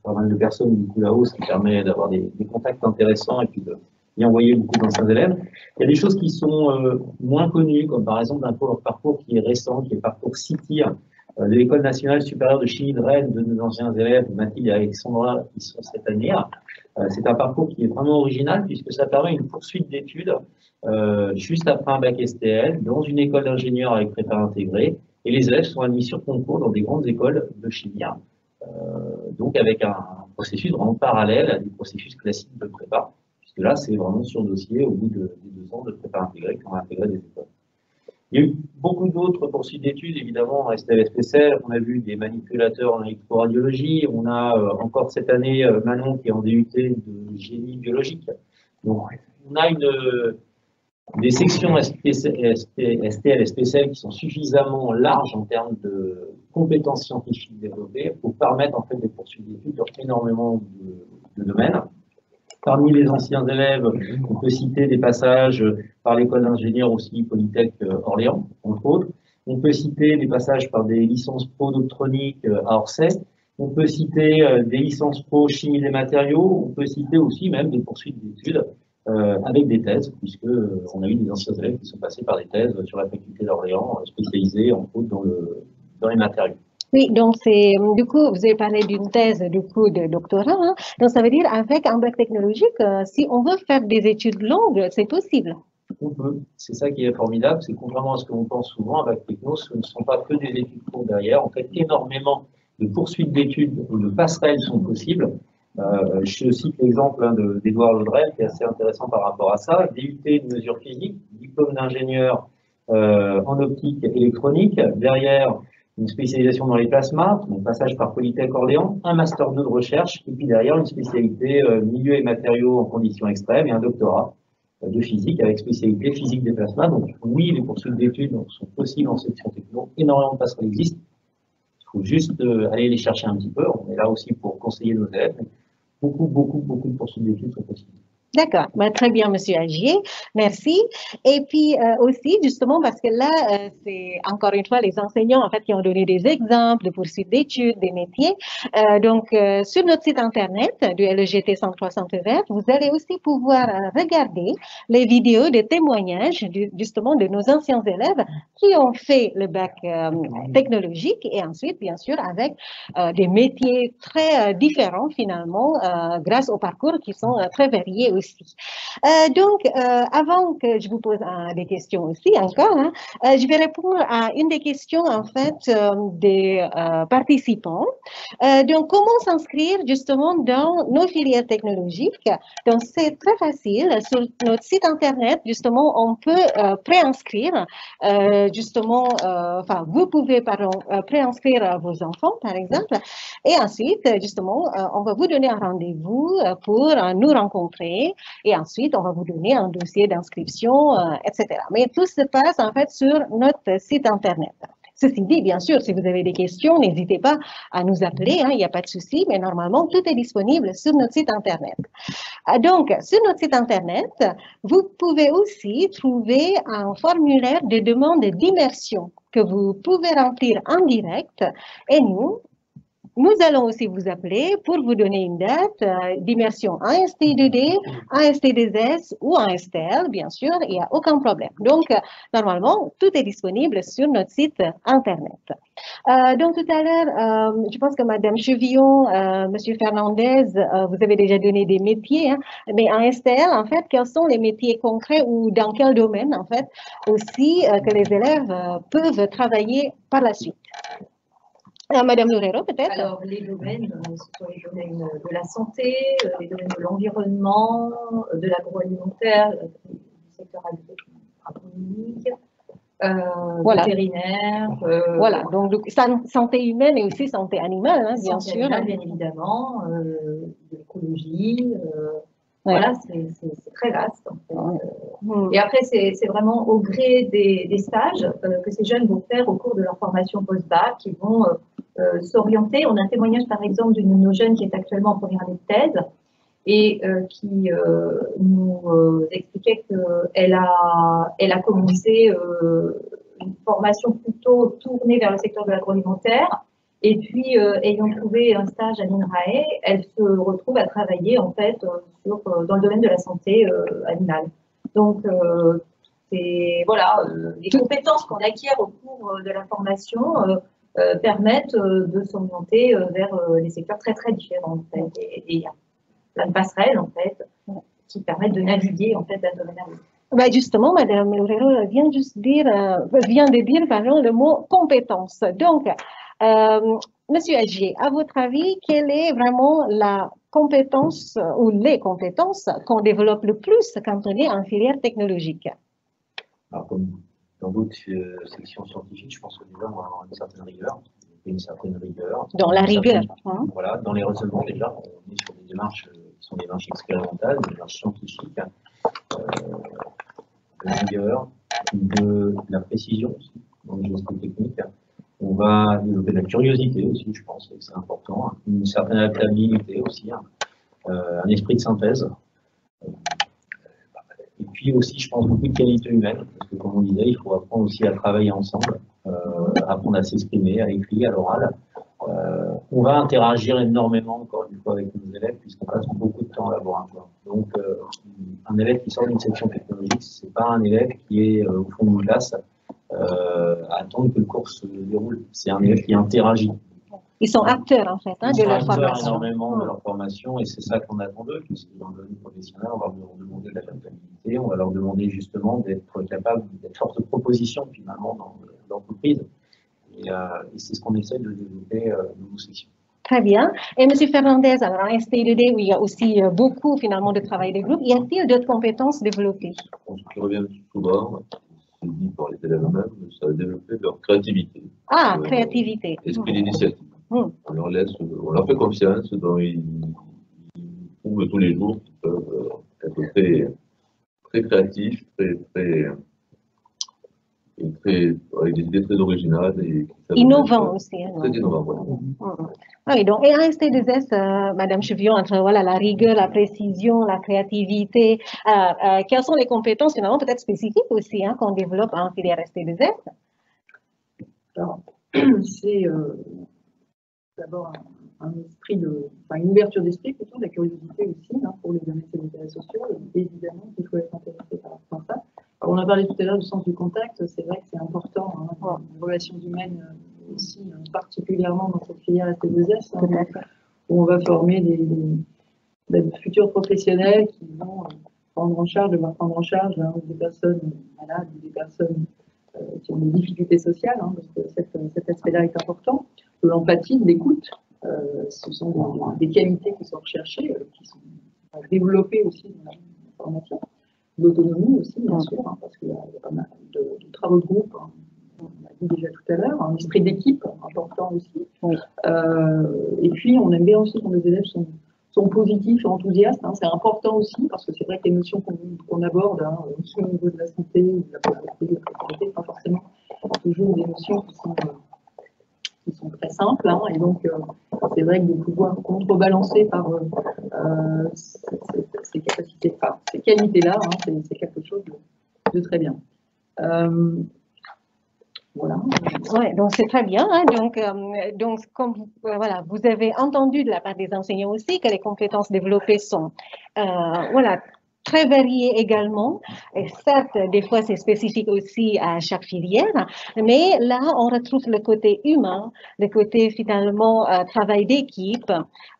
pas mal de personnes du coup là-haut, ce qui permet d'avoir des contacts intéressants et puis y envoyer beaucoup d'anciens élèves. Il y a des choses qui sont moins connues, comme par exemple un parcours qui est récent, qui est le parcours CITIR de l'École nationale supérieure de chimie de Rennes, de nos anciens élèves, Mathilde et Alexandra, qui sont cette année. C'est un parcours qui est vraiment original, puisque ça permet une poursuite d'études juste après un bac STL, dans une école d'ingénieurs avec prépa intégrée, et les élèves sont admis sur concours dans des grandes écoles de chimie. Donc avec un processus vraiment parallèle à des processus classiques de prépa. Là, c'est vraiment sur dossier au bout des 2 ans de prépa intégrée qu'on a intégré des écoles. Il y a eu beaucoup d'autres poursuites d'études, évidemment, en STL, SPCL. On a vu des manipulateurs en électroradiologie. On a encore cette année Manon qui est en DUT de génie biologique. Donc, on a des sections STL, SPCL qui sont suffisamment larges en termes de compétences scientifiques développées pour permettre en fait des poursuites d'études dans énormément de domaines. Parmi les anciens élèves, on peut citer des passages par l'école d'ingénieurs aussi Polytech Orléans, entre autres. On peut citer des passages par des licences pro d'optronique à Orsay. On peut citer des licences pro chimie des matériaux. On peut citer aussi même des poursuites d'études avec des thèses, puisque on a eu des anciens élèves qui sont passés par des thèses sur la faculté d'Orléans, spécialisées entre autres dans les matériaux. Oui, donc c'est du coup, vous avez parlé d'une thèse du coup de doctorat, hein. Donc ça veut dire avec un bac technologique, si on veut faire des études longues, c'est possible. On peut. C'est ça qui est formidable, c'est contrairement à ce que l'on pense souvent, un bac techno, ce ne sont pas que des études courtes derrière. En fait, énormément de poursuites d'études ou de passerelles sont possibles. Je cite l'exemple d'Edouard Laudrel, qui est assez intéressant par rapport à ça. DUT de mesure physique, diplôme d'ingénieur en optique électronique. Derrière, une spécialisation dans les plasmas, donc passage par Polytech Orléans, un master 2 de recherche, et puis derrière une spécialité milieu et matériaux en conditions extrêmes et un doctorat de physique avec spécialité physique des plasmas. Donc oui, les poursuites d'études sont possibles en section techno, énormément de passerelles existent. Il faut juste aller les chercher un petit peu. On est là aussi pour conseiller nos élèves. Beaucoup de poursuites d'études sont possibles. D'accord, très bien, Monsieur Agier, merci. Et puis aussi, justement, parce que là, c'est encore une fois les enseignants en fait qui ont donné des exemples de poursuites d'études, des métiers. Donc, sur notre site internet du LEGT Sainte-Croix Sainte-Verte, vous allez aussi pouvoir regarder les vidéos de témoignages justement de nos anciens élèves qui ont fait le bac technologique et ensuite, bien sûr, avec des métiers très différents finalement, grâce aux parcours qui sont très variés aussi. Avant que je vous pose des questions aussi encore, je vais répondre à une des questions en fait des participants. Donc, comment s'inscrire justement dans nos filières technologiques? Donc, c'est très facile. Sur notre site internet, justement, on peut préinscrire, justement, enfin, vous pouvez, pardon, préinscrire vos enfants, par exemple, et ensuite, justement, on va vous donner un rendez-vous pour nous rencontrer, et ensuite, on va vous donner un dossier d'inscription, etc. Mais tout se passe, en fait, sur notre site internet. Ceci dit, bien sûr, si vous avez des questions, n'hésitez pas à nous appeler, il n'y a pas de souci, mais normalement, tout est disponible sur notre site internet. Donc, sur notre site internet, vous pouvez aussi trouver un formulaire de demande d'immersion que vous pouvez remplir en direct, et nous allons aussi vous appeler pour vous donner une date d'immersion en STI2D, en STI2S ou en STL, bien sûr, il n'y a aucun problème. Donc, normalement, tout est disponible sur notre site internet. Donc, tout à l'heure, je pense que Madame Chevillon, Monsieur Fernandez, vous avez déjà donné des métiers, mais en STL, en fait, quels sont les métiers concrets ou dans quel domaine, en fait, aussi que les élèves peuvent travailler par la suite? Madame Loureiro, peut-être? Alors, les domaines, ce sont les domaines de la santé, les domaines de l'environnement, de l'agroalimentaire, du secteur agronomique, voilà. Vétérinaire. Voilà, donc santé humaine et aussi santé animale, bien sûr. Animale, bien évidemment, de l'écologie. Voilà, c'est très vaste. En fait. Et après, c'est vraiment au gré des stages que ces jeunes vont faire au cours de leur formation post-bac, qui vont s'orienter. On a un témoignage, par exemple, d'une de nos jeunes qui est actuellement en première année de thèse et qui nous expliquait qu'elle a commencé une formation plutôt tournée vers le secteur de l'agroalimentaire. Et puis, ayant trouvé un stage à l'INRAE, elle se retrouve à travailler en fait dans le domaine de la santé animale. Donc, voilà, les compétences qu'on acquiert au cours de la formation permettent de s'orienter vers des secteurs très très différents. En fait. Et il y a plein de passerelles en fait qui permettent de naviguer en fait d'un domaine à l'autre. Ben justement, Madame Loureiro vient de dire le mot compétence. Donc, Monsieur Agier, à votre avis, quelle est vraiment la compétence ou les compétences qu'on développe le plus quand on est en filière technologique? Alors, comme dans d'autres sections scientifiques, je pense que déjà, on va avoir une certaine rigueur. Dans la rigueur. Voilà, dans les raisonnements, déjà, on est sur des démarches qui sont des démarches expérimentales, des démarches scientifiques, de la rigueur, de la précision aussi, dans les gestes techniques. On va développer de la curiosité aussi, je pense, que c'est important, une certaine adaptabilité aussi, un esprit de synthèse. Et puis aussi, je pense, beaucoup de qualité humaine, parce que comme on disait, il faut apprendre aussi à travailler ensemble, apprendre à s'exprimer, à écrire, à l'oral. On va interagir énormément, encore une fois, avec nos élèves, puisqu'on passe beaucoup de temps au laboratoire. Donc, un élève qui sort d'une section technologique, c'est pas un élève qui est au fond d'une classe à attendre que le cours se déroule. C'est un élève qui interagit. Ils sont acteurs, en fait, de leur formation. Énormément de leur formation, et c'est ça qu'on attend d'eux, puisque dans le domaine professionnel, on va leur demander de l'adaptabilité, on va leur demander justement d'être capable d'être force de proposition, finalement, dans l'entreprise. Et c'est ce qu'on essaie de développer dans nos sections. Très bien. Et M. Fernandez, alors en STI2D, où il y a aussi beaucoup, finalement, de travail de groupe, y a-t-il d'autres compétences développées? Ce qui revient souvent, c'est dit par les élèves eux-mêmes, ça a développé leur créativité. Ah, créativité. Esprit d'initiative. On leur fait confiance, donc ils trouvent tous les jours qu'ils peuvent être très créatifs, avec des idées très originales. Et innovants aussi. Très innovants, voilà. Oui, donc, et en ST2S, Madame Chevillon, entre voilà, la rigueur, la précision, la créativité, quelles sont les compétences finalement peut-être spécifiques aussi qu'on développe en filière ST2S? Alors, c'est d'abord une ouverture d'esprit, plutôt de la curiosité aussi, pour les domaines sanitaires et sociaux, et évidemment qu'il faut être intéressé par ça. Alors, on a parlé tout à l'heure du sens du contact, c'est vrai que c'est important, les relations humaines aussi, particulièrement dans cette filière ST2S, où on va former des futurs professionnels qui vont prendre en charge, devoir prendre en charge des personnes malades ou des personnes qui ont des difficultés sociales. Hein, donc cet aspect-là est important. De l'empathie, de l'écoute, ce sont des qualités qui sont recherchées, qui sont développées aussi dans la formation. L'autonomie aussi, bien sûr, hein, parce qu'il y a pas mal de travaux de groupe, hein, on l'a dit déjà tout à l'heure, un esprit d'équipe important aussi. Oui. Et puis, on aime bien aussi quand les élèves sont positifs et enthousiastes. Hein, c'est important aussi, parce que c'est vrai que les notions qu'on aborde, hein, aussi au niveau de la santé, de la précarité, pas forcément toujours des notions qui sont très simples. Hein, et donc, c'est vrai que de pouvoir contrebalancer par ces capacités, enfin, ces qualités-là, hein, c'est quelque chose de très bien. Voilà. Ouais, donc c'est très bien. Hein, donc comme voilà, vous avez entendu de la part des enseignants aussi que les compétences développées sont voilà, très variées également. Et certes, des fois, c'est spécifique aussi à chaque filière, mais là, on retrouve le côté humain, le côté finalement travail d'équipe,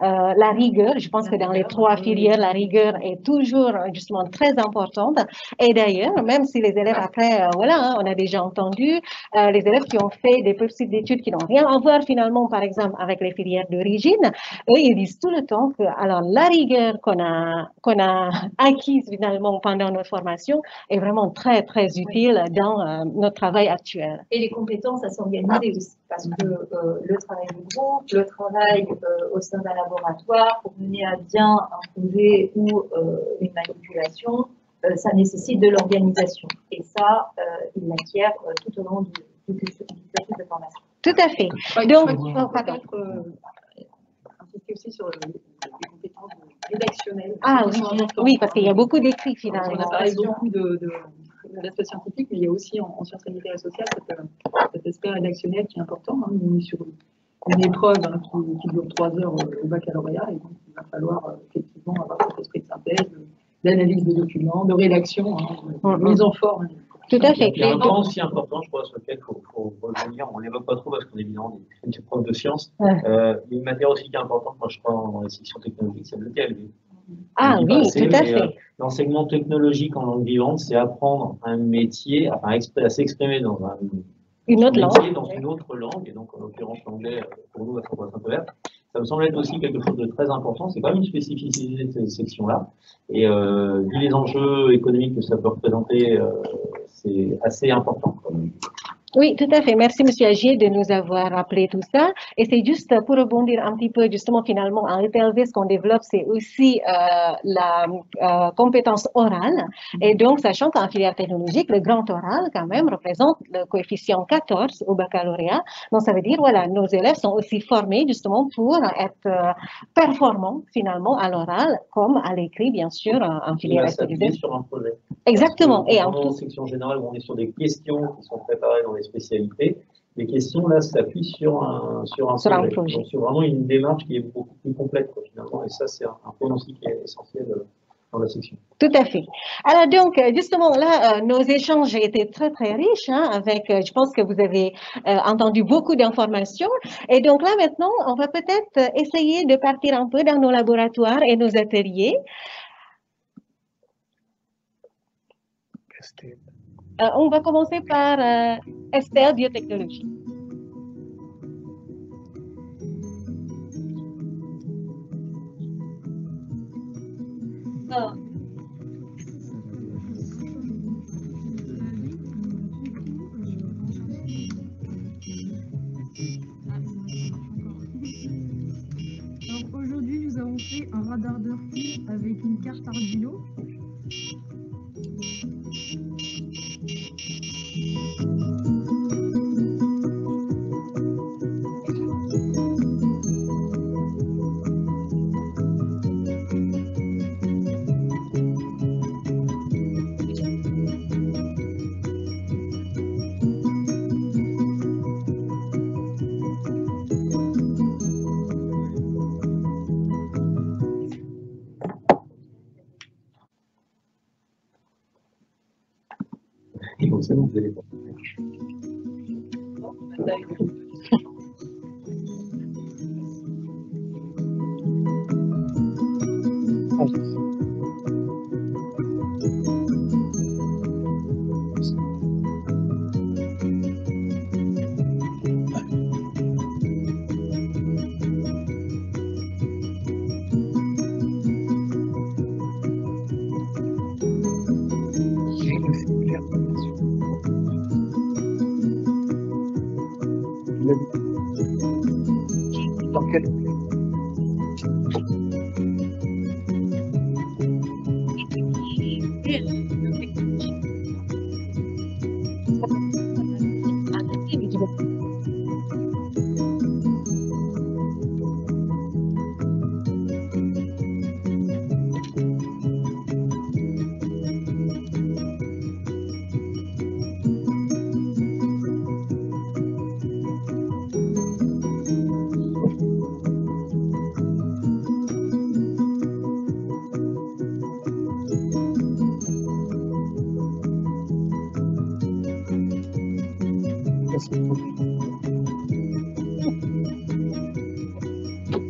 la rigueur. Je pense que dans les trois filières, la rigueur est toujours justement très importante. Et d'ailleurs, même si les élèves après, voilà, hein, on a déjà entendu, les élèves qui ont fait des poursuites d'études qui n'ont rien à voir finalement, par exemple, avec les filières d'origine, eux, ils disent tout le temps que alors la rigueur qu'on a acquise finalement pendant notre formation est vraiment très, très utile dans notre travail actuel. Et les compétences à s'organiser aussi, parce que le travail de groupe, le travail au sein d'un laboratoire pour mener à bien un projet ou une manipulation, ça nécessite de l'organisation. Et ça, il l'acquiert tout au long du cursus de formation. Tout à fait. Donc, peut-être insister aussi sur les compétences rédactionnelles. Ah oui, parce qu'il y a beaucoup d'écrits finalement. On a parlé beaucoup de l'aspect scientifique, mais il y a aussi en sciences sanitaires et sociales cet aspect rédactionnel qui est important. Hein, on est sur une épreuve hein, qui dure 3 heures au baccalauréat, et donc il va falloir effectivement avoir cet esprit de synthèse, d'analyse de documents, de rédaction, hein, de mise en forme. Hein. Tout à fait. Il y a un point aussi important, je crois, sur lequel il faut revenir. On l'évoque pas trop parce qu'on est évidemment des profs de sciences. Une matière aussi qui est importante, moi je crois, dans les sections technologiques, c'est le TLV. Ah oui, tout à fait. L'enseignement technologique en langue vivante, c'est apprendre un métier, enfin à s'exprimer dans une autre langue. Dans une autre langue, et donc en l'occurrence l'anglais pour nous à Saint-Ouen-Sainte-Verte. Ça me semble être aussi quelque chose de très important. C'est quand même une spécificité de ces sections-là. Et vu les enjeux économiques que ça peut représenter, c'est assez important. Oui, tout à fait. Merci, Monsieur Agier, de nous avoir rappelé tout ça. Et c'est juste pour rebondir un petit peu, justement, finalement, en ETLV, ce qu'on développe, c'est aussi la compétence orale. Et donc, sachant qu'en filière technologique, le grand oral, quand même, représente le coefficient 14 au baccalauréat. Donc, ça veut dire, voilà, nos élèves sont aussi formés, justement, pour être performants, finalement, à l'oral, comme à l'écrit, bien sûr, en filière STDZ. Sur un projet. Exactement. Et en section générale, où on est sur des questions qui sont préparées dans les spécialités, les questions là s'appuient sur un projet. Donc, sur vraiment une démarche qui est beaucoup plus complète finalement, et ça c'est un point aussi qui est essentiel dans la section. Tout à fait. Alors donc justement là, nos échanges étaient très très riches hein, avec, je pense que vous avez entendu beaucoup d'informations, et donc là maintenant on va peut-être essayer de partir un peu dans nos laboratoires et nos ateliers. On va commencer par STL Biotechnologie. Aujourd'hui, nous avons fait un radar de reflux avec une carte Arduino. Et donc, c'est bon, vous allez voir. Dans quel...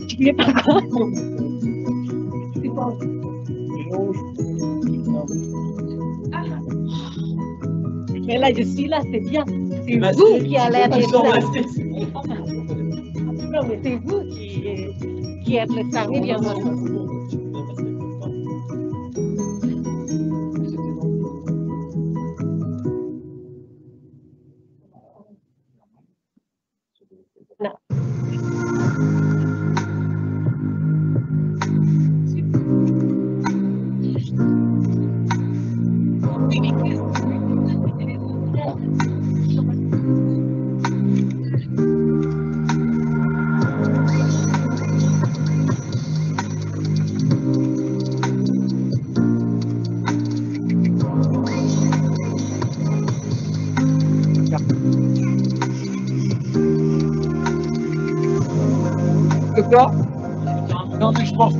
Tu es pas quoi? Mais là, je suis là, c'est bien. C'est vous qui allez être là. Non, mais c'est vous qui êtes le service, bien sûr. De quoi? Non, mais je pense.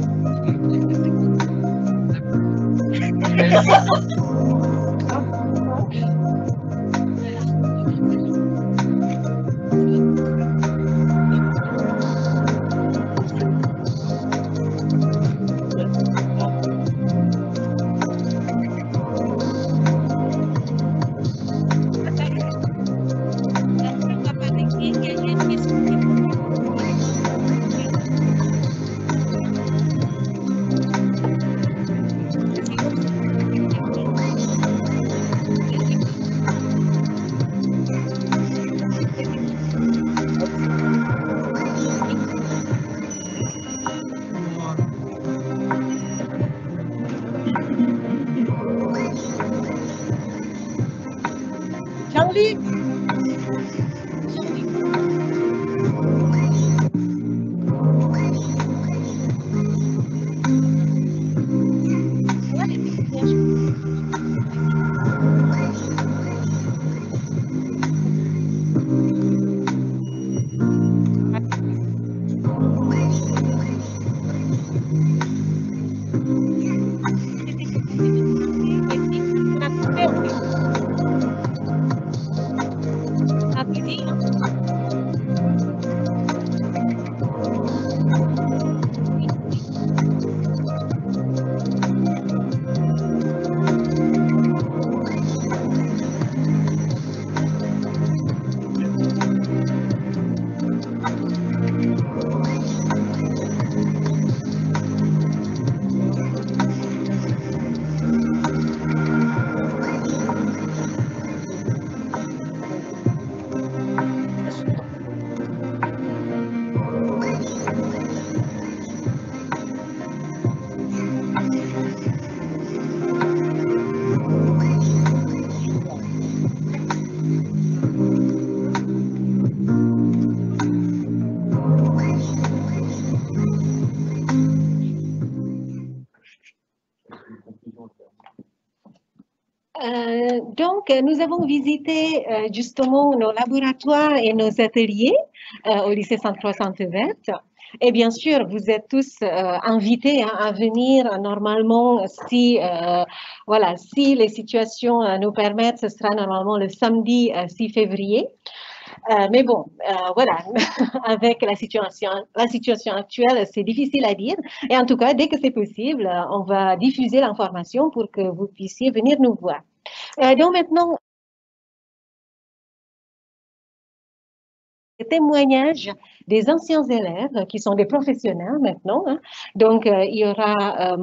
Charlie. Donc, nous avons visité justement nos laboratoires et nos ateliers au lycée Sainte-Croix-Sainte-Verte. Et bien sûr, vous êtes tous invités à venir normalement si, voilà, si les situations nous permettent, ce sera normalement le samedi 6 février. Mais bon, voilà, avec la situation actuelle, c'est difficile à dire. Et en tout cas, dès que c'est possible, on va diffuser l'information pour que vous puissiez venir nous voir. Donc maintenant, les témoignages des anciens élèves qui sont des professionnels maintenant. Hein. Donc, il y aura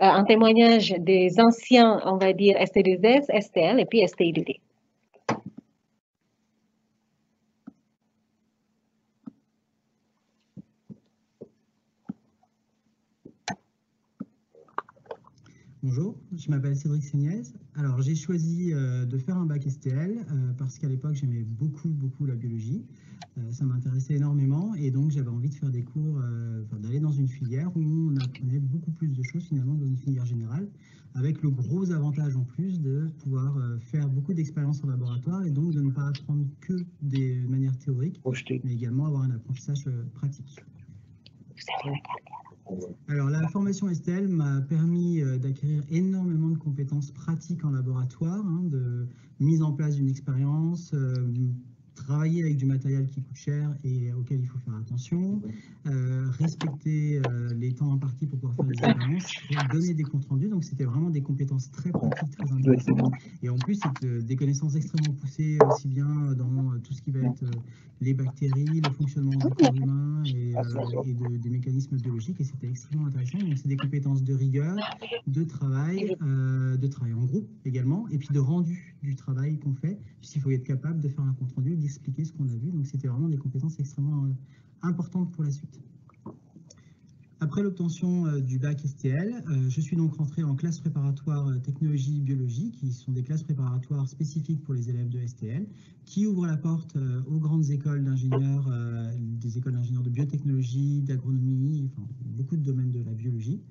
un témoignage des anciens, on va dire, ST2S, STL et puis STI2D. Bonjour, je m'appelle Cédric Seignez. Alors, j'ai choisi de faire un bac STL parce qu'à l'époque, j'aimais beaucoup la biologie. Ça m'intéressait énormément et donc j'avais envie de faire des cours, d'aller dans une filière où on apprenait beaucoup plus de choses finalement que dans une filière générale, avec le gros avantage en plus de pouvoir faire beaucoup d'expériences en laboratoire et donc de ne pas apprendre que des manières théoriques, mais également avoir un apprentissage pratique. Alors, la formation STL m'a permis d'acquérir énormément de compétences pratiques en laboratoire, hein, de mise en place d'une expérience, travailler avec du matériel qui coûte cher et auquel il faut faire attention, respecter les temps impartis pour pouvoir faire des expériences, donner des comptes rendus. Donc, c'était vraiment des compétences très pratiques, très intéressantes. Et en plus, c'est des connaissances extrêmement poussées, aussi bien dans tout ce qui va être les bactéries, le fonctionnement du corps humain et des mécanismes biologiques. Et c'était extrêmement intéressant. Donc, c'est des compétences de rigueur, de travail en groupe également, et puis de rendu du travail qu'on fait, puisqu'il faut être capable de faire un compte rendu, d'expliquer ce qu'on a vu. Donc, c'était vraiment des compétences extrêmement importantes pour la suite. Après l'obtention du bac STL, je suis donc rentré en classe préparatoire technologie biologie, qui sont des classes préparatoires spécifiques pour les élèves de STL, qui ouvrent la porte aux grandes écoles d'ingénieurs, des écoles d'ingénieurs de biotechnologie, d'agronomie, enfin, beaucoup de domaines de la biologie.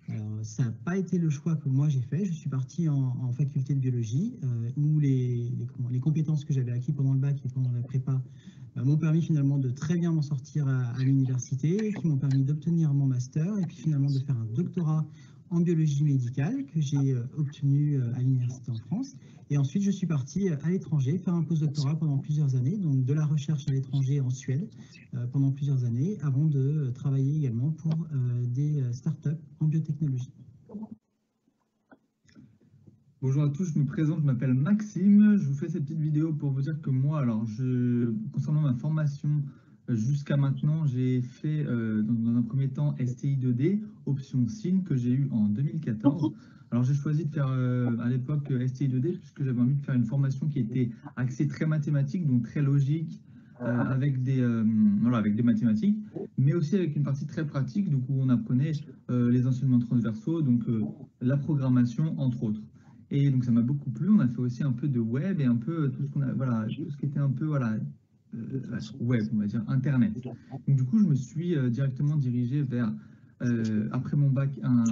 Alors, ça n'a pas été le choix que moi j'ai fait. Je suis parti en faculté de biologie, où les compétences que j'avais acquises pendant le bac et pendant la prépa m'ont permis finalement de très bien m'en sortir à l'université, qui m'ont permis d'obtenir mon master et puis finalement de faire un doctorat en biologie médicale que j'ai obtenu à l'université en France. Et ensuite, je suis parti à l'étranger faire un postdoctorat pendant plusieurs années, donc de la recherche à l'étranger en Suède pendant plusieurs années, avant de travailler également pour des startups en biotechnologie. Bonjour à tous, je me présente, je m'appelle Maxime. Je vous fais cette petite vidéo pour vous dire que moi, alors concernant ma formation jusqu'à maintenant, j'ai fait dans un premier temps STI2D, option SIN, que j'ai eu en 2014. Alors j'ai choisi de faire à l'époque STI2D puisque j'avais envie de faire une formation qui était axée très mathématique, donc très logique, avec des mathématiques, mais aussi avec une partie très pratique, donc où on apprenait les enseignements transversaux, donc la programmation entre autres. Et donc ça m'a beaucoup plu. On a fait aussi un peu de web et un peu tout ce qui était un peu web, on va dire internet. Donc du coup je me suis directement dirigé vers après mon bac un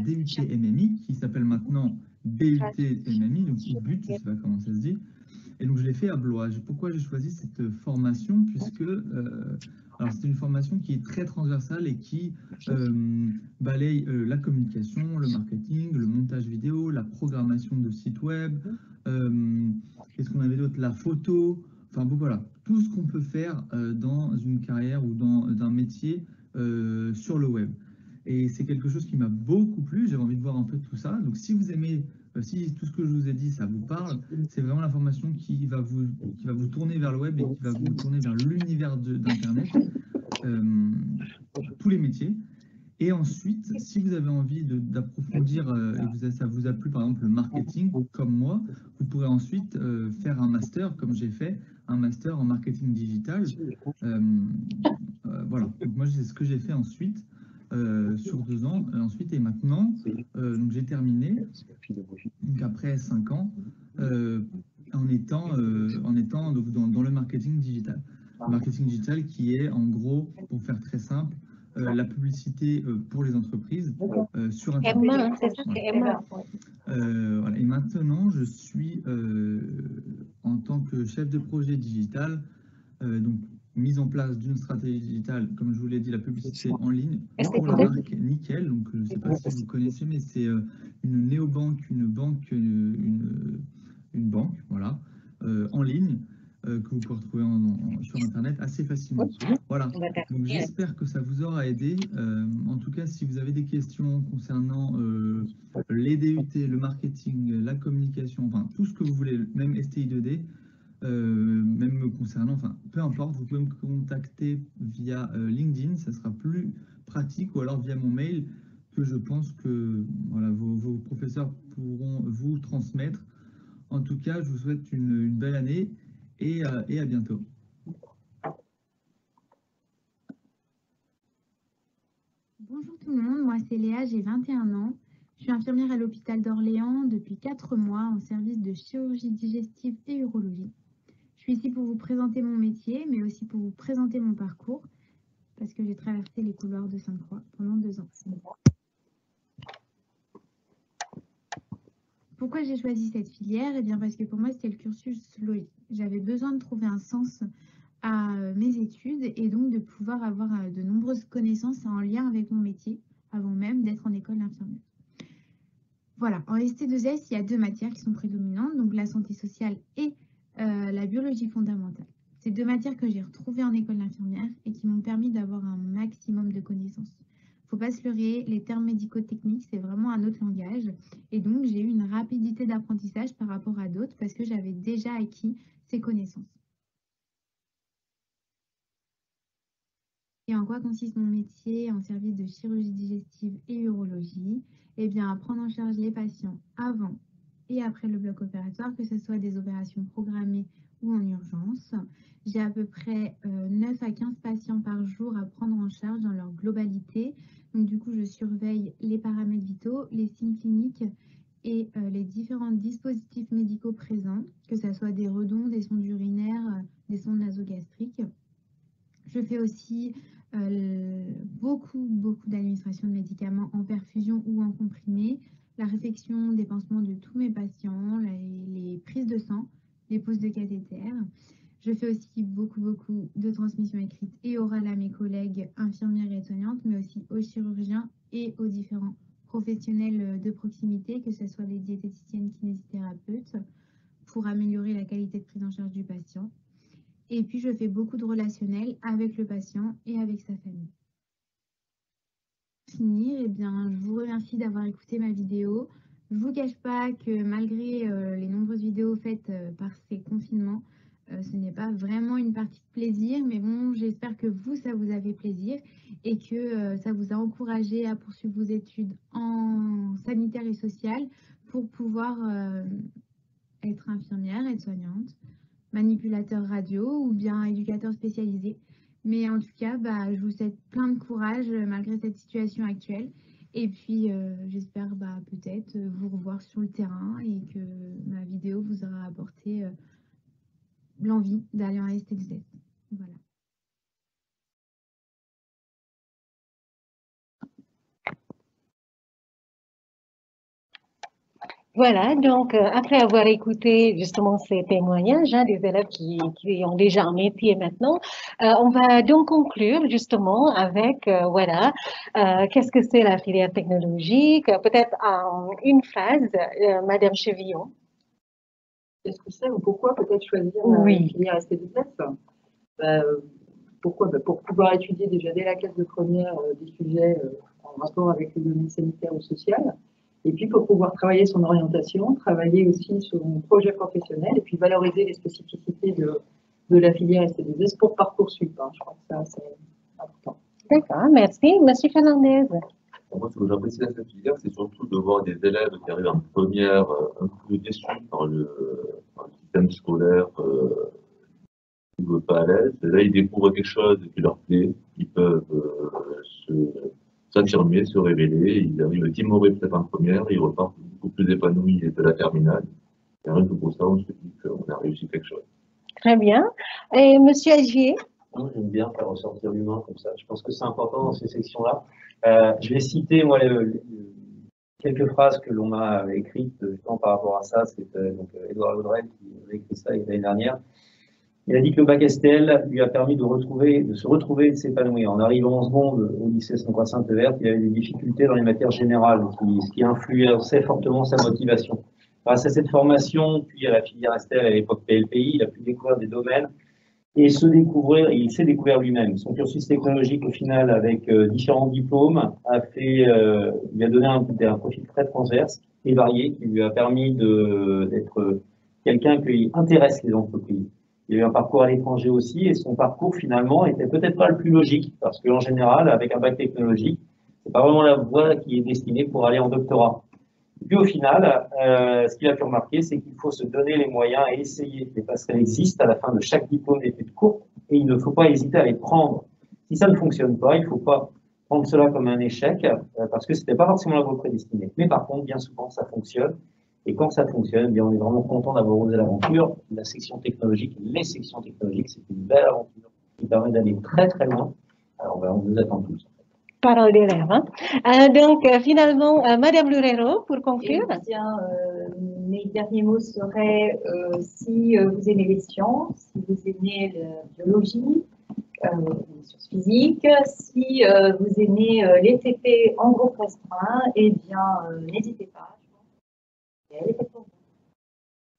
DUT MMI qui s'appelle maintenant BUT MMI, donc BUT, je ne sais pas comment ça se dit. Et donc je l'ai fait à Blois. Pourquoi j'ai choisi cette formation? Puisque c'est une formation qui est très transversale et qui balaye la communication, le marketing, le montage vidéo, la programmation de sites web, qu'est-ce qu'on avait d'autre, la photo, enfin bon, voilà, tout ce qu'on peut faire dans une carrière ou dans un métier sur le web. Et c'est quelque chose qui m'a beaucoup plu, j'avais envie de voir un peu tout ça. Donc si vous aimez, si tout ce que je vous ai dit, ça vous parle, c'est vraiment la formation qui va vous tourner vers le web et qui va vous tourner vers l'univers d'Internet, tous les métiers. Et ensuite, si vous avez envie d'approfondir et ça vous a plu, par exemple, le marketing, comme moi, vous pourrez ensuite faire un master, comme j'ai fait, un master en marketing digital. Voilà, donc moi, c'est ce que j'ai fait ensuite. Sur 2 ans ensuite et maintenant donc j'ai terminé donc après 5 ans en étant donc dans le marketing digital. Le marketing digital qui est en gros, pour faire très simple, la publicité pour les entreprises sur Internet. Voilà. Et maintenant je suis en tant que chef de projet digital, donc mise en place d'une stratégie digitale, comme je vous l'ai dit, la publicité en ligne pour la marque Nickel. Donc, je ne sais pas si vous connaissez, mais c'est une néobanque, une banque, voilà, en ligne, que vous pouvez retrouver assez facilement. Voilà, donc j'espère que ça vous aura aidé. En tout cas, si vous avez des questions concernant les DUT, le marketing, la communication, enfin tout ce que vous voulez, même STI 2D, même me concernant, enfin peu importe, vous pouvez me contacter via LinkedIn, ça sera plus pratique, ou alors via mon mail que je pense que voilà, vos professeurs pourront vous transmettre. En tout cas, je vous souhaite une belle année et à bientôt. Bonjour tout le monde, moi c'est Léa, j'ai 21 ans. Je suis infirmière à l'hôpital d'Orléans depuis 4 mois en service de chirurgie digestive et urologie. Je suis ici pour vous présenter mon métier, mais aussi pour vous présenter mon parcours, parce que j'ai traversé les couloirs de Sainte-Croix pendant 2 ans. Pourquoi j'ai choisi cette filière? Eh bien parce que pour moi c'était le cursus logique. J'avais besoin de trouver un sens à mes études et donc de pouvoir avoir de nombreuses connaissances en lien avec mon métier avant même d'être en école d'infirmière. Voilà, en ST2S, il y a 2 matières qui sont prédominantes, donc la santé sociale et la biologie fondamentale. C'est 2 matières que j'ai retrouvées en école d'infirmière et qui m'ont permis d'avoir un maximum de connaissances. Faut pas se leurrer, les termes médico-techniques, c'est vraiment un autre langage. Et donc, j'ai eu une rapidité d'apprentissage par rapport à d'autres parce que j'avais déjà acquis ces connaissances. Et en quoi consiste mon métier en service de chirurgie digestive et urologie? Eh bien, à prendre en charge les patients avant et après le bloc opératoire, que ce soit des opérations programmées ou en urgence. J'ai à peu près 9 à 15 patients par jour à prendre en charge dans leur globalité. Donc du coup, je surveille les paramètres vitaux, les signes cliniques et les différents dispositifs médicaux présents, que ce soit des redons, des sondes urinaires, des sondes nasogastriques. Je fais aussi beaucoup d'administration de médicaments en perfusion ou en comprimé, la réfection des pansements de tous mes patients, les prises de sang, les poses de cathéter. Je fais aussi beaucoup de transmissions écrites et orales à mes collègues infirmières et soignantes, mais aussi aux chirurgiens et aux différents professionnels de proximité, que ce soit les diététiciennes, kinésithérapeutes, pour améliorer la qualité de prise en charge du patient. Et puis, je fais beaucoup de relationnel avec le patient et avec sa famille. Pour finir, eh bien, je vous remercie d'avoir écouté ma vidéo. Je ne vous cache pas que malgré les nombreuses vidéos faites par ces confinements, ce n'est pas vraiment une partie de plaisir, mais bon, j'espère que vous, ça vous a fait plaisir et que ça vous a encouragé à poursuivre vos études en sanitaire et social pour pouvoir être infirmière, être soignante, manipulateur radio ou bien éducateur spécialisé. Mais en tout cas, je vous souhaite plein de courage malgré cette situation actuelle. Et puis, j'espère peut-être vous revoir sur le terrain et que ma vidéo vous aura apporté l'envie d'aller en ST2S. Voilà. Voilà, donc après avoir écouté justement ces témoignages des élèves qui ont déjà un métier maintenant, on va donc conclure justement avec, voilà, qu'est-ce que c'est la filière technologique? Peut-être en une phrase, Madame Chevillon. Qu'est-ce que c'est ou pourquoi peut-être choisir Oui. la filière ST2S? Pourquoi? Pour pouvoir étudier déjà dès la classe de première des sujets en rapport avec le domaine sanitaire ou social. Et puis pour pouvoir travailler son orientation, travailler aussi sur son projet professionnel et puis valoriser les spécificités de la filière ST2S pour Parcoursup. Je crois que ça, c'est important. D'accord, merci. Monsieur Fernandez. Moi, ce que j'apprécie dans cette filière, c'est surtout de voir des élèves qui arrivent en première un peu déçus par le système scolaire, qui ne veut pas à l'aise. Et là, ils découvrent quelque chose qui leur plaît, ils peuvent s'affirmer, se révéler, ils arrivent timorés peut-être en première, ils repartent beaucoup plus épanouis de la terminale. Et rien que pour ça, on se dit qu'on a réussi quelque chose. Très bien. Et Monsieur Agier? J'aime bien faire ressortir l'humain comme ça. Je pense que c'est important dans ces sections-là. Je vais citer, moi, quelques phrases que l'on m'a écrites justement par rapport à ça. C'est donc Édouard Laudrel qui a écrit ça l'année dernière. Il a dit que le bac STL lui a permis de se retrouver et de s'épanouir. En arrivant en seconde au lycée Sainte-Croix-Sainte-Verte, il avait des difficultés dans les matières générales, ce qui influençait fortement sa motivation. Grâce à cette formation, puis à la filière STL à l'époque PLPI, il a pu découvrir des domaines et se découvrir, il s'est découvert lui-même. Son cursus technologique, au final, avec différents diplômes, lui a donné un profil très transverse et varié, qui lui a permis d'être quelqu'un qui intéresse les entreprises. Il a eu un parcours à l'étranger aussi, et son parcours, finalement, était peut-être pas le plus logique, parce qu'en général, avec un bac technologique, c'est pas vraiment la voie qui est destinée pour aller en doctorat. Et puis au final, ce qu'il a pu remarquer, c'est qu'il faut se donner les moyens et essayer. Les passerelles existent à la fin de chaque diplôme d'études courtes et il ne faut pas hésiter à les prendre. Si ça ne fonctionne pas, il ne faut pas prendre cela comme un échec parce que ce n'était pas forcément la voie prédestinée. Mais par contre, bien souvent, ça fonctionne. Et quand ça fonctionne, eh bien, on est vraiment content d'avoir osé l'aventure. La section technologique, les sections technologiques, c'est une belle aventure qui permet d'aller très très loin. Alors, on vous attend tous. Parole d'élève. Hein. Donc, finalement, Madame Loureiro, pour conclure. Eh bien, mes derniers mots seraient si vous aimez les sciences, si vous aimez la biologie, les sciences physiques, si vous aimez les TP en groupe restreint, eh bien, n'hésitez pas. Elle est faite pour vous.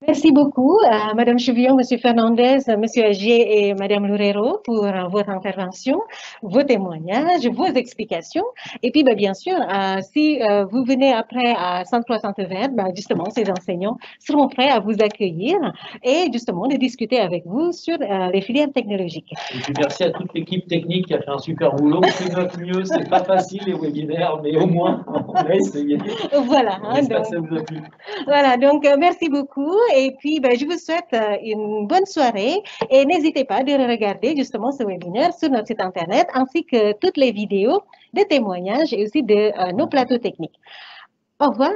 Merci beaucoup, Madame Chevillon, Monsieur Fernandez, Monsieur Agier et Madame Loureiro pour votre intervention, vos témoignages, vos explications. Et puis, bien sûr, si vous venez après à Centre 300 Vert, justement, ces enseignants seront prêts à vous accueillir et justement de discuter avec vous sur les filières technologiques. Et puis merci à toute l'équipe technique qui a fait un super boulot. C'est notre mieux, c'est pas facile les webinaires, mais au moins on a essayé. Voilà. J'espère que ça vous a plu. Voilà, donc merci beaucoup. Et puis, je vous souhaite une bonne soirée et n'hésitez pas de regarder justement ce webinaire sur notre site internet ainsi que toutes les vidéos de témoignages et aussi de nos plateaux techniques. Au revoir.